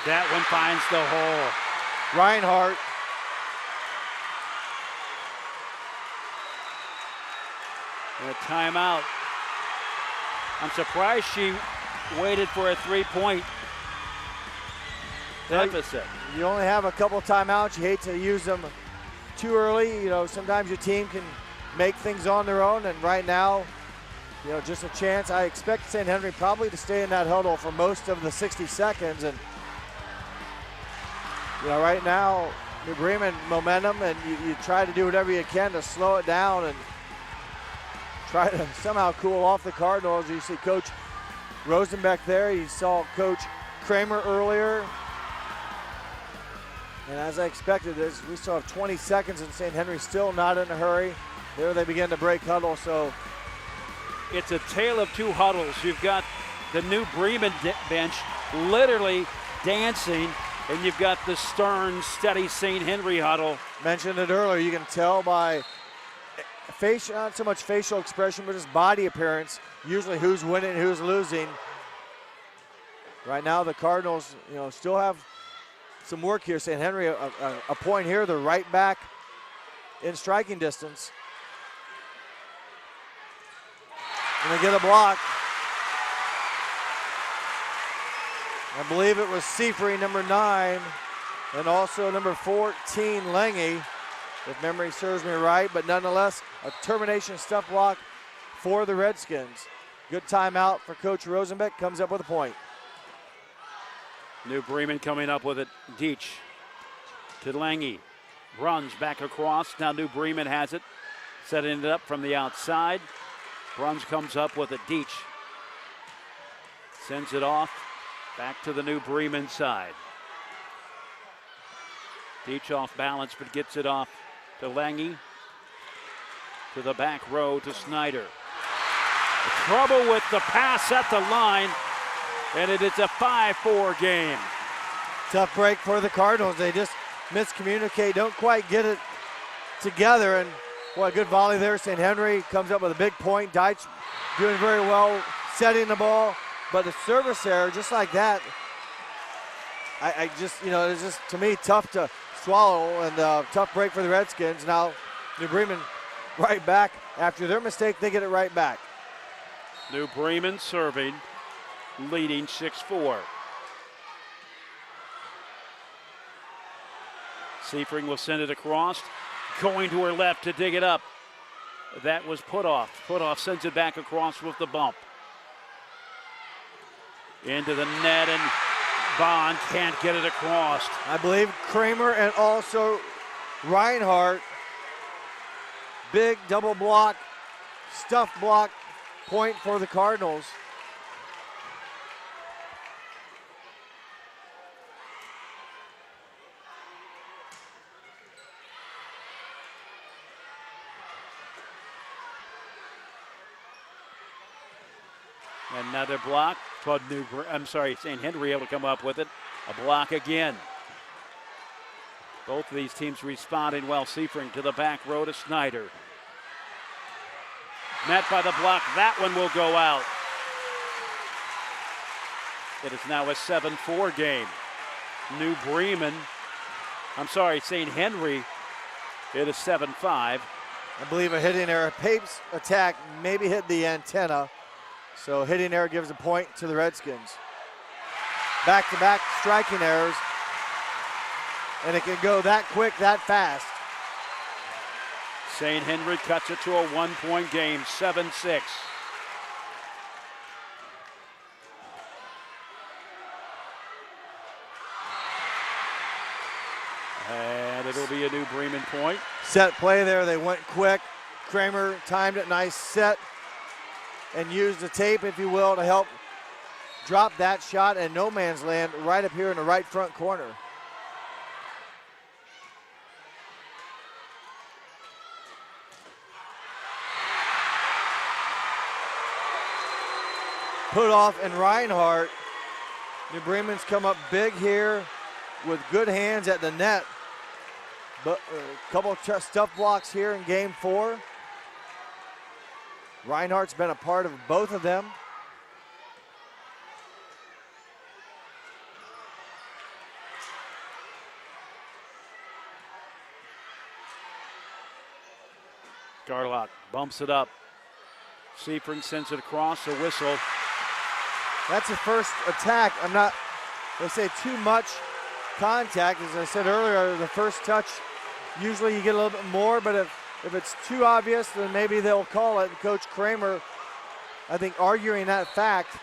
That one finds the hole. Reinhardt. And a timeout. I'm surprised she waited for a 3-point deficit. You only have a couple timeouts. You hate to use them too early. You know, sometimes your team can make things on their own, and right now, you know, just a chance. I expect St. Henry probably to stay in that huddle for most of the 60 seconds, and you know, right now, New Bremen momentum, and you try to do whatever you can to slow it down and try to somehow cool off the Cardinals. You see Coach Rosenbeck there. You saw Coach Kramer earlier. And as I expected, we still have 20 seconds, and St. Henry still not in a hurry. There they begin to break huddle, so it's a tale of two huddles. You've got the new Bremen bench literally dancing, and you've got the stern, steady St. Henry huddle. Mentioned it earlier, you can tell by not so much facial expression, but just body appearance, usually who's winning and who's losing. Right now, the Cardinals, still have some work here. St. Henry, a point here. They're right back in striking distance. And they get a block. I believe it was Seafree, number 9, and also number 14, Lange, if memory serves me right. But nonetheless, a termination stuff block for the Redskins. Good timeout for Coach Rosenbeck. Comes up with a point. New Bremen coming up with it. Deach to Lange. Runs back across. Now New Bremen has it. Setting it up from the outside. Bruns comes up with it. Deach sends it off. Back to the New Bremen side. Deach off balance, but gets it off to Lange. To the back row to Snyder. Trouble with the pass at the line. And it is a 5-4 game. Tough break for the Cardinals. They just miscommunicate, don't quite get it together. And boy, a good volley there. St. Henry comes up with a big point. Deitch doing very well, setting the ball. But the service error, just like that, I just, it's just, to me, tough to swallow, and tough break for the Redskins. Now, New Bremen right back. After their mistake, they get it right back. New Bremen serving, leading 6-4. Seafring will send it across, going to her left to dig it up. That was Putoff. Putoff sends it back across with the bump. Into the net, and Bond can't get it across. I believe Kramer and also Reinhardt. Big double block, stuff block, point for the Cardinals. Another block, but St. Henry able to come up with it. A block again. Both of these teams responding well. Seafring to the back row to Snyder. Met by the block, that one will go out. It is now a 7-4 game. St. Henry, it is 7-5. I believe a hitting error. Pape's attack maybe hit the antenna. So hitting error gives a point to the Redskins. Back-to-back striking errors. And it can go that quick, that fast. St. Henry cuts it to a 1-point game, 7-6. And it'll be a New Bremen point. Set play there, they went quick. Kramer timed it, nice set. And used the tape, if you will, to help drop that shot in no man's land right up here in the right front corner. Putoff and Reinhardt. New Bremen's come up big here with good hands at the net. But a couple of stuff blocks here in game 4. Reinhardt's been a part of both of them. Garlock bumps it up. Seafring sends it across, a whistle. That's the first attack. They say too much contact. As I said earlier, the first touch, usually you get a little bit more, but if it's too obvious, then maybe they'll call it. And Coach Kramer, I think, arguing that fact.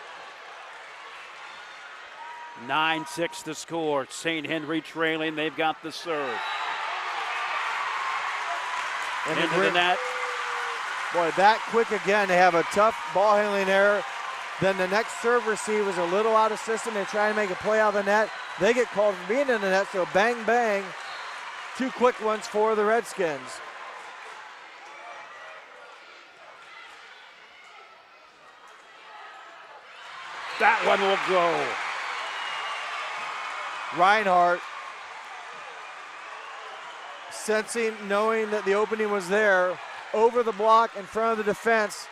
9-6 to score. St. Henry trailing. They've got the serve. And into the net. Boy, that quick again. They have a tough ball handling error. Then the next serve receive was a little out of system. They're trying to make a play out of the net. They get called for being in the net, so bang, bang. 2 quick ones for the Redskins. That one will go. Reinhardt, sensing, knowing that the opening was there, over the block in front of the defense.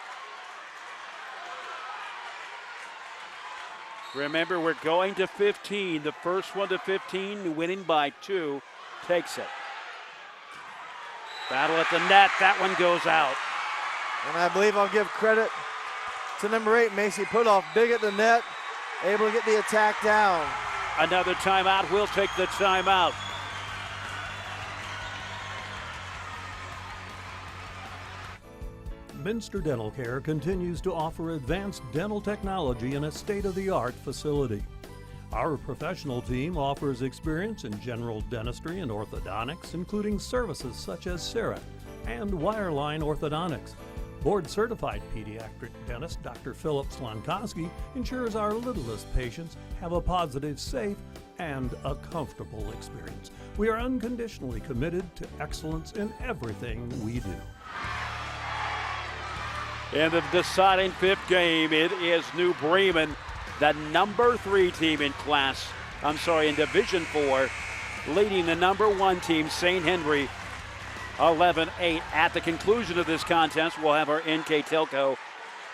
Remember, we're going to 15. The first one to 15, winning by 2, takes it. Battle at the net. That one goes out. And I believe I'll give credit to number 8, Macy Putoff, big at the net, able to get the attack down. Another timeout. We'll take the timeout. Minster Dental Care continues to offer advanced dental technology in a state-of-the-art facility. Our professional team offers experience in general dentistry and orthodontics, including services such as CERA and wireline orthodontics. Board-certified pediatric dentist Dr. Philip Slankowski ensures our littlest patients have a positive, safe, and a comfortable experience. We are unconditionally committed to excellence in everything we do. In the deciding 5th game, it is New Bremen, the number 3 team in in Division 4, leading the number 1 team, St. Henry, 11-8. At the conclusion of this contest, we'll have our NKTelco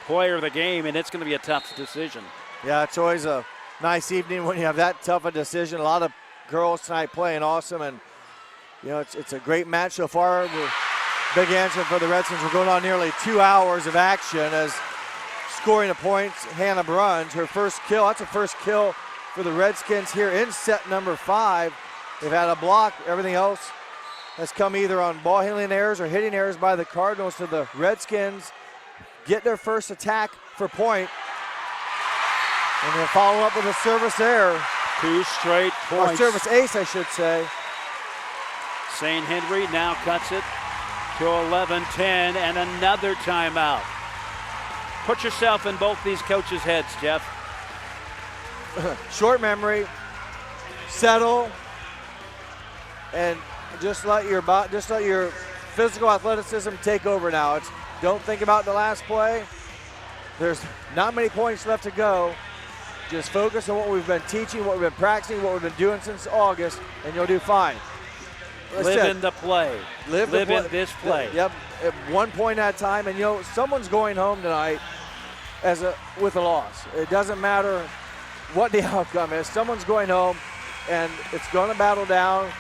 player of the game, and it's going to be a tough decision. Yeah, it's always a nice evening when you have that tough a decision. A lot of girls tonight playing awesome, and it's a great match so far. Big answer for the Redskins. We're going on nearly 2 hours of action as scoring the points, Hannah Bruns, her first kill. That's a first kill for the Redskins here in set number 5. They've had a block. Everything else has come either on ball handling errors or hitting errors by the Cardinals. So the Redskins get their first attack for point. And they'll follow up with a service error. 2 straight points. Or service ace, I should say. St. Henry now cuts it to 11-10 and another timeout. Put yourself in both these coaches' heads, Jeff. Short memory, settle, and just let your physical athleticism take over now. Don't think about the last play. There's not many points left to go. Just focus on what we've been teaching, what we've been practicing, what we've been doing since August, and you'll do fine. Live in the play. Live in this play. Yep, at one point at a time. And someone's going home tonight with a loss. It doesn't matter what the outcome is. Someone's going home, and it's going to battle down.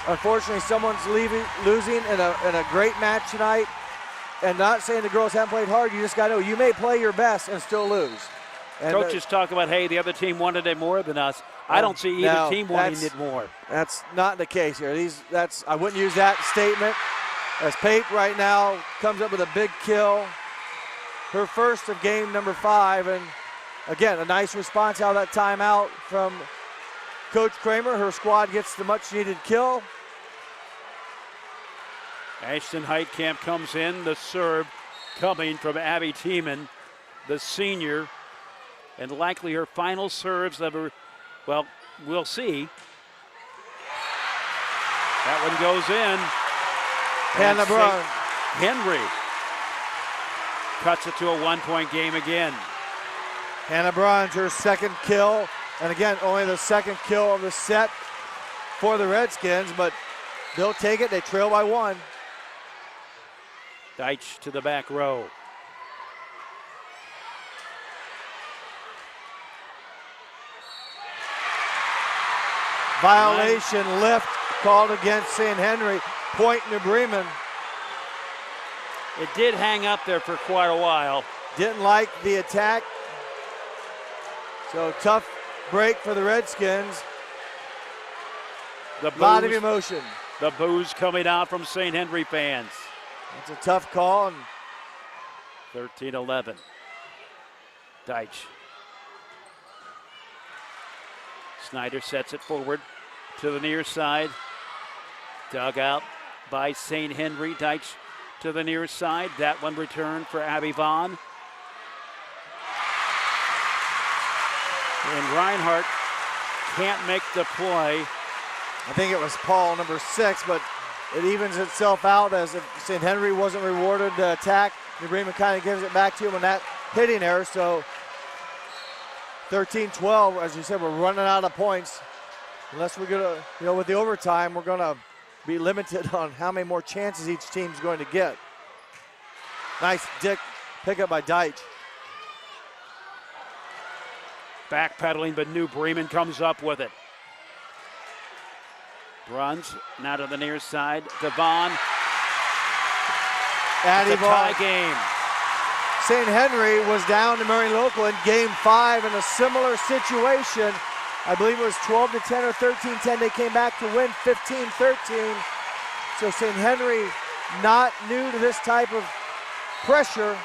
Unfortunately, someone's losing in a great match tonight. And not saying the girls haven't played hard. You just got to know you may play your best and still lose. And coaches talk about, hey, the other team wanted it more than us. I don't see either team wanting it more. That's not the case here. I wouldn't use that statement. As Pate right now comes up with a big kill, her first of game number 5, and again, a nice response out of that timeout from Coach Kramer. Her squad gets the much-needed kill. Ashton Heitkamp comes in, the serve coming from Abby Tiemann, the senior, and likely her final serves of her. Well, we'll see. That one goes in. Hannah Bruns. Henry cuts it to a 1-point game again. Hannah Bruns, her second kill. And again, only the second kill of the set for the Redskins, but they'll take it. They trail by 1. Deitch to the back row. Violation lift called against St. Henry. Point New Bremen. It did hang up there for quite a while. Didn't like the attack. So tough break for the Redskins. A lot of emotion. The boos coming out from St. Henry fans. It's a tough call. 13-11. Deitch. Snyder sets it forward to the near side. Dug out by St. Henry. Deitch to the near side. That one returned for Abby Vaughn. And Reinhardt can't make the play. I think it was Paul, number 6, but it evens itself out as if St. Henry wasn't rewarded the attack. New Bremen kind of gives it back to him on that hitting error. So 13-12, as you said, we're running out of points. Unless we're going to, with the overtime, we're going to be limited on how many more chances each team's going to get. Nice pickup by Deitch. Backpedaling, but New Bremen comes up with it. Bruns now to the near side. Devon. It's a tie game. St. Henry was down to Marion Local in Game 5 in a similar situation. I believe it was 12-10 or 13-10. They came back to win 15-13. So St. Henry not new to this type of pressure.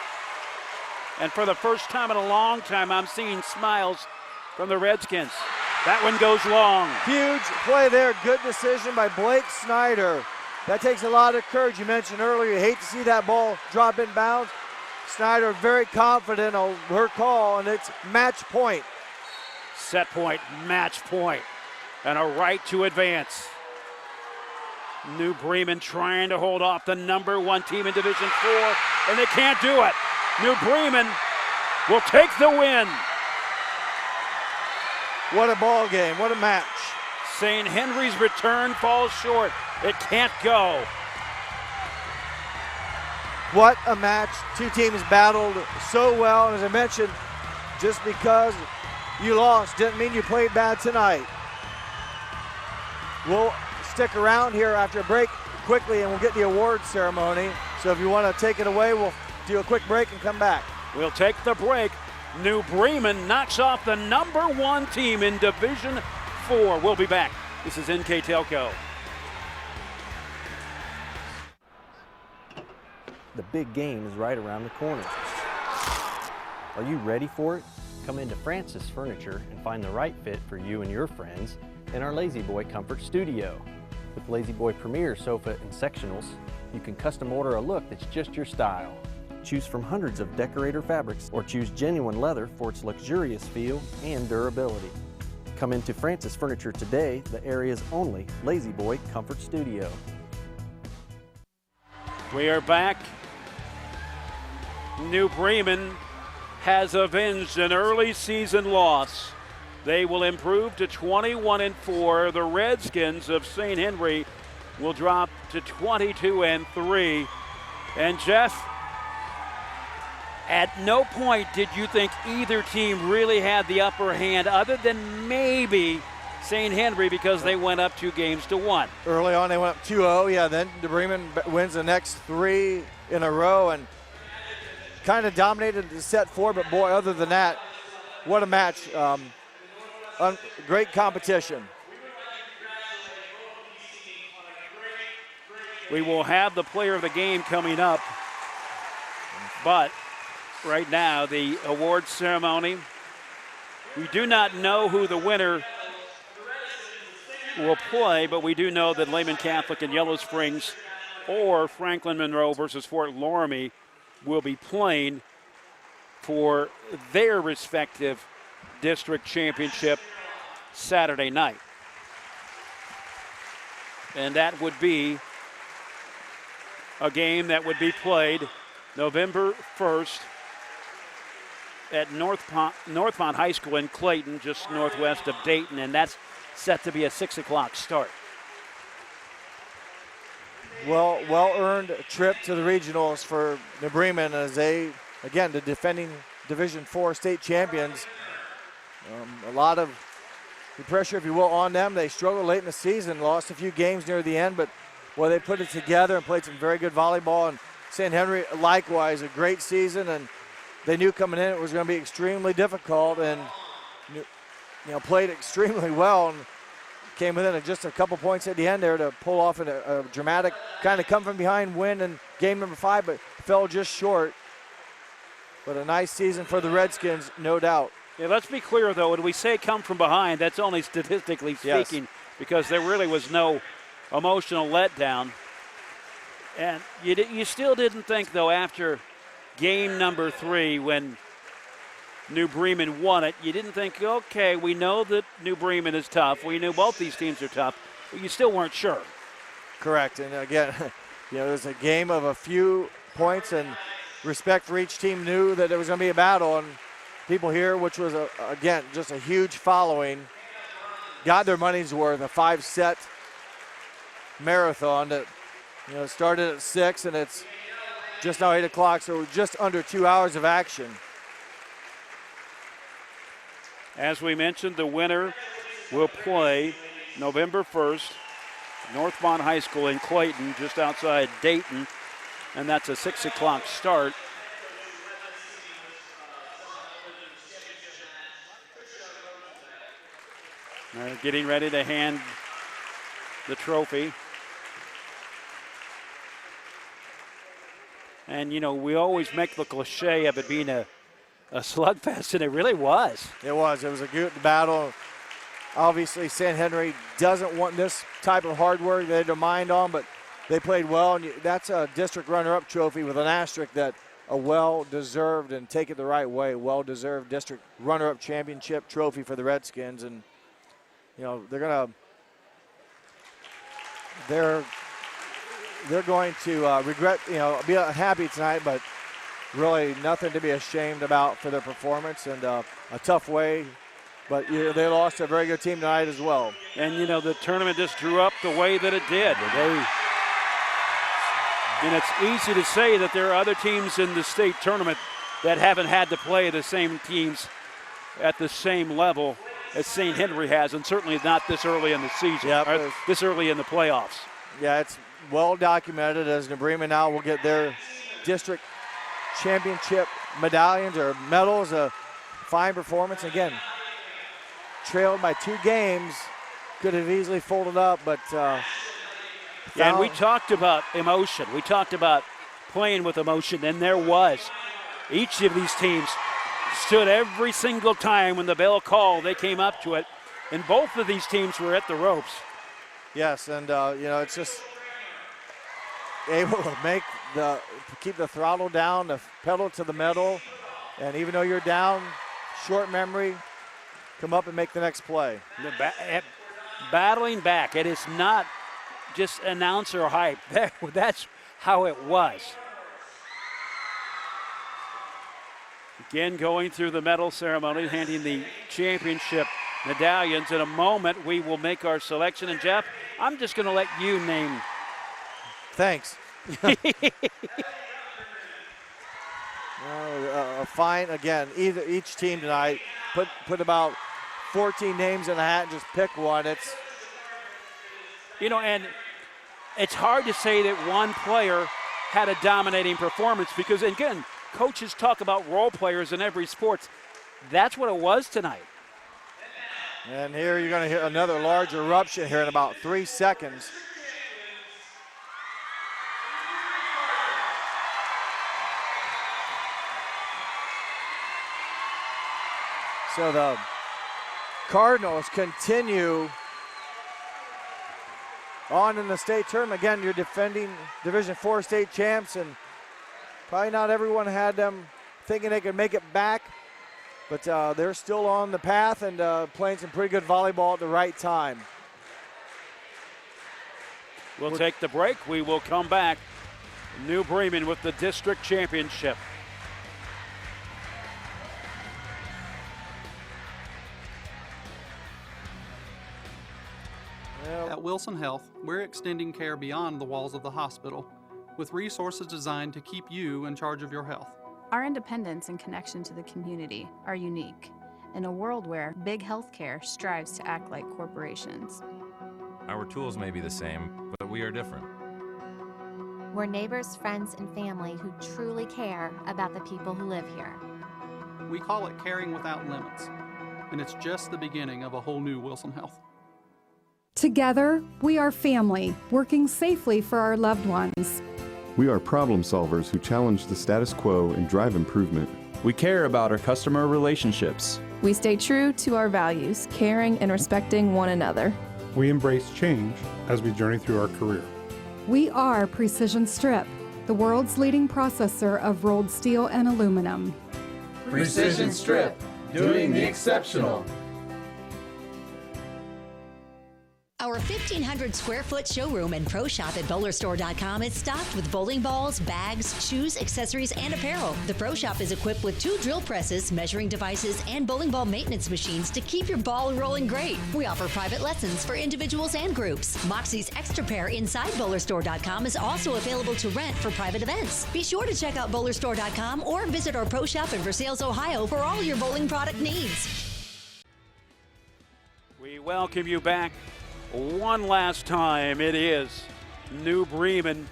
And for the first time in a long time, I'm seeing smiles from the Redskins. That one goes long. Huge play there. Good decision by Blake Snyder. That takes a lot of courage. You mentioned earlier, you hate to see that ball drop in bounds. Snyder very confident on her call, and it's match point. Set point, match point, and a right to advance. New Bremen trying to hold off the number 1 team in Division 4, and they can't do it. New Bremen will take the win. What a ball game, what a match. St. Henry's return falls short. It can't go. What a match. Two teams battled so well, and as I mentioned, just because you lost didn't mean you played bad tonight. We'll stick around here after a break quickly, and we'll get the award ceremony. So if you want to take it away, we'll do a quick break and come back. We'll take the break. New Bremen knocks off the number 1 team in Division 4. We'll be back. This is NKTelco. The big game is right around the corner. Are you ready for it? Come into Francis Furniture and find the right fit for you and your friends in our Lazy Boy Comfort Studio. With Lazy Boy Premier sofa and sectionals, you can custom order a look that's just your style. Choose from hundreds of decorator fabrics or choose genuine leather for its luxurious feel and durability. Come into Francis Furniture today, the area's only Lazy Boy Comfort Studio. We are back. New Bremen has avenged an early season loss. They will improve to 21-4. The Redskins of St. Henry will drop to 22-3. And Jeff, at no point did you think either team really had the upper hand other than maybe St. Henry because they went up 2-1. Early on they went up 2-0, yeah, then New Bremen wins the next 3 in a row and kind of dominated the set 4, but boy, other than that, what a match. Great competition. We will have the player of the game coming up, but right now the award ceremony, we do not know who the winner will play, but we do know that Lehman Catholic and Yellow Springs or Franklin Monroe versus Fort Loramie will be playing for their respective district championship Saturday night. And that would be a game that would be played November 1st at Northmont High School in Clayton, just northwest of Dayton, and that's set to be a 6 o'clock start. Well-earned trip to the regionals for New Bremen as they, again, the defending Division 4 state champions. A lot of the pressure, if you will, on them. They struggled late in the season, lost a few games near the end, but boy, they put it together and played some very good volleyball. And St. Henry, likewise, a great season, and they knew coming in it was going to be extremely difficult, and played extremely well and came within just a couple points at the end there to pull off a dramatic kind of come from behind win in game number 5, but fell just short. But a nice season for the Redskins, no doubt. Yeah, let's be clear, though. When we say come from behind, that's only statistically speaking, because there really was no emotional letdown. And you still didn't think, though, after game number 3 when New Bremen won it, you didn't think, okay, we know that New Bremen is tough. We knew both these teams are tough, but you still weren't sure. Correct. And again, it was a game of a few points, and respect for each team knew that it was going to be a battle. And people here, which was, again, just a huge following, got their money's worth, a 5-set marathon that started at 6 and it's just now 8 o'clock, so just under 2 hours of action. As we mentioned, the winner will play November 1st, Northmont High School in Clayton, just outside Dayton, and that's a 6 o'clock start. They're getting ready to hand the trophy. And, we always make the cliche of it being a slugfest, and it really was. It was. It was a good battle. Obviously, St. Henry doesn't want this type of hard work they had their mind on, but they played well, and that's a district runner-up trophy with an asterisk that a well-deserved, and take it the right way, well-deserved district runner-up championship trophy for the Redskins. And, they're going to regret, be happy tonight, but really nothing to be ashamed about for their performance, and a tough way. But they lost to a very good team tonight as well. And, the tournament just drew up the way that it did. And it's easy to say that there are other teams in the state tournament that haven't had to play the same teams at the same level as St. Henry has, and certainly not this early in the season, or this early in the playoffs. Yeah, it's well documented, as New Bremen now will get their district championship medallions or medals. A fine performance. Again, trailed by 2 games, could have easily folded up, but and we talked about emotion. We talked about playing with emotion, and there was. Each of these teams stood every single time when the bell called, they came up to it, and both of these teams were at the ropes. Yes, and it's just able to keep the throttle down, the pedal to the metal, and even though you're down, short memory, come up and make the next play. Battling back. It is not just announcer hype. That's how it was. Again, going through the medal ceremony, handing the championship medallions. In a moment, we will make our selection. And Jeff, I'm just going to let you name. Thanks. A fine, again, each team tonight put about 14 names in the hat and just pick one. It's and it's hard to say that one player had a dominating performance because, again, coaches talk about role players in every sport. That's what it was tonight. And here you're going to hear another large eruption here in about 3 seconds. So the Cardinals continue on in the state tournament. Again, you're defending Division IV state champs, and probably not everyone had them thinking they could make it back, but they're still on the path and playing some pretty good volleyball at the right time. We'll take the break. We will come back. New Bremen with the district championship. At Wilson Health, we're extending care beyond the walls of the hospital with resources designed to keep you in charge of your health. Our independence and connection to the community are unique in a world where big healthcare strives to act like corporations. Our tools may be the same, but we are different. We're neighbors, friends, and family who truly care about the people who live here. We call it caring without limits, and it's just the beginning of a whole new Wilson Health. Together, we are family, working safely for our loved ones. We are problem solvers who challenge the status quo and drive improvement. We care about our customer relationships. We stay true to our values, caring and respecting one another. We embrace change as we journey through our career. We are Precision Strip, the world's leading processor of rolled steel and aluminum. Precision Strip, doing the exceptional. Our 1,500 square foot showroom and pro shop at bowlerstore.com is stocked with bowling balls, bags, shoes, accessories, and apparel. The pro shop is equipped with 2 drill presses, measuring devices, and bowling ball maintenance machines to keep your ball rolling great. We offer private lessons for individuals and groups. Moxie's Extra Pair inside bowlerstore.com is also available to rent for private events. Be sure to check out bowlerstore.com or visit our pro shop in Versailles, Ohio for all your bowling product needs. We welcome you back one last time. It is New Bremen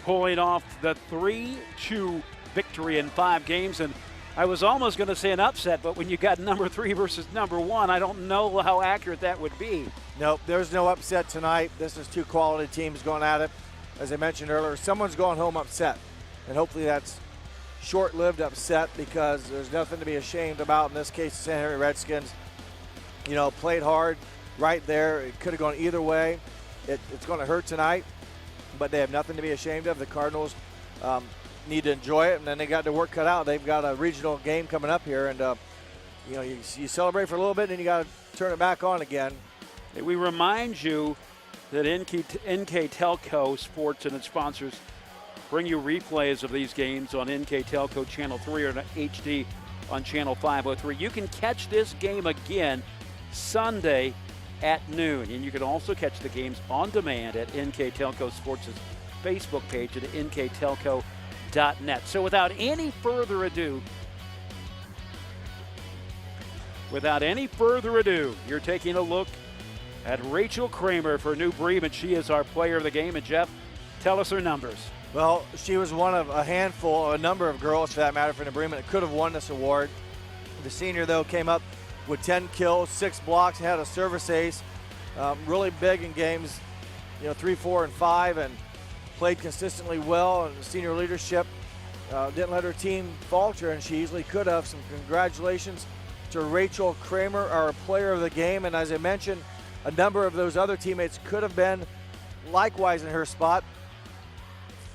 pulling off the 3-2 victory in 5 games. And I was almost going to say an upset, but when you got number 3 versus number 1, I don't know how accurate that would be. Nope, there's no upset tonight. This is 2 quality teams going at it. As I mentioned earlier, someone's going home upset. And hopefully that's short-lived upset, because there's nothing to be ashamed about in this case. The St. Henry Redskins, played hard right there. It could have gone either way. It's going to hurt tonight, but they have nothing to be ashamed of. The Cardinals need to enjoy it, and then they got their work cut out. They've got a regional game coming up here, and you celebrate for a little bit, and then you got to turn it back on again. We remind you that NKTelco Sports and its sponsors bring you replays of these games on NKTelco Channel 3 or HD on Channel 503. You can catch this game again Sunday at noon, and you can also catch the games on demand at NKTelco Sports' Facebook page at nktelco.net. So without any further ado, you're taking a look at Rachel Kramer for New Bremen. She is our player of the game. And Jeff, tell us her numbers. Well, she was one of a number of girls, for that matter, for New Bremen that could have won this award. The senior, though, came up with 10 kills, 6 blocks, had a service ace. Really big in games, 3, 4, and 5, and played consistently well. And senior leadership didn't let her team falter, and she easily could have. Some congratulations to Rachel Kramer, our player of the game. And as I mentioned, a number of those other teammates could have been likewise in her spot.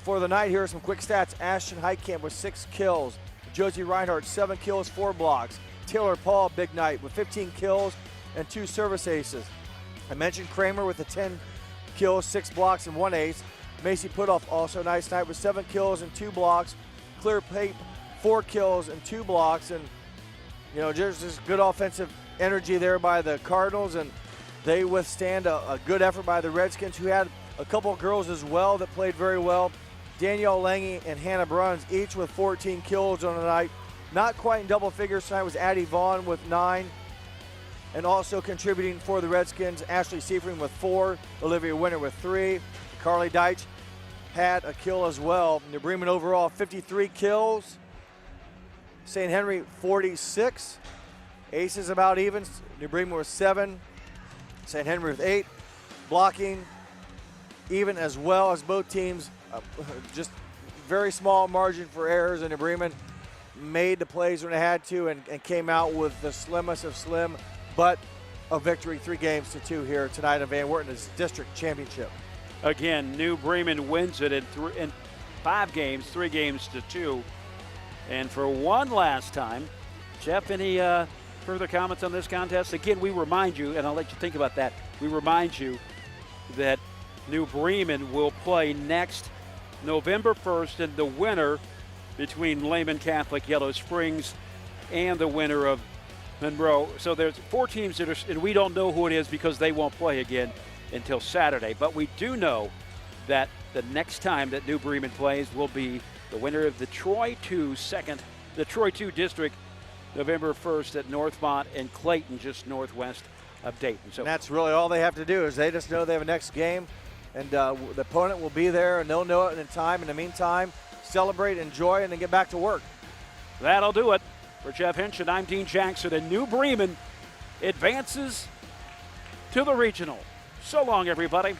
For the night, here are some quick stats. Ashton Heitkamp with 6 kills. Josie Reinhardt, 7 kills, 4 blocks. Taylor Paul, big night with 15 kills and 2 service aces. I mentioned Kramer with the 10 kills, 6 blocks, and 1 ace. Macy Putoff, also nice night with 7 kills and 2 blocks. Claire Pape, 4 kills and 2 blocks. And, just good offensive energy there by the Cardinals, and they withstand a good effort by the Redskins, who had a couple of girls as well that played very well. Danielle Lange and Hannah Bruns, each with 14 kills on the night. Not quite in double figures tonight was Addie Vaughn with 9. And also contributing for the Redskins, Ashley Seifring with 4, Olivia Winter with 3. Carly Deitch had a kill as well. New Bremen overall 53 kills. St. Henry 46. Aces about even. New Bremen with 7. St. Henry with 8. Blocking even as well, as both teams just very small margin for errors, and New Bremen made the plays when they had to and came out with the slimmest of slim, but a victory 3-2 here tonight in Van Werten's district championship. Again, New Bremen wins it in 5 games, 3-2. And for one last time, Jeff, any further comments on this contest? Again, we remind you, and I'll let you think about that, we remind you that New Bremen will play next November 1st, and the winner between Lehman Catholic Yellow Springs and the winner of Monroe. So there's 4 teams that are, and we don't know who it is because they won't play again until Saturday. But we do know that the next time that New Bremen plays will be the winner of the Troy 2 district, November 1st at Northmont and Clayton, just northwest of Dayton. So and that's really all they have to do, is they just know they have a next game, and the opponent will be there, and they'll know it in time. In the meantime, celebrate, enjoy, and then get back to work. That'll do it. For Jeff Hinch and I'm Dean Jackson, and New Bremen advances to the regional. So long, everybody.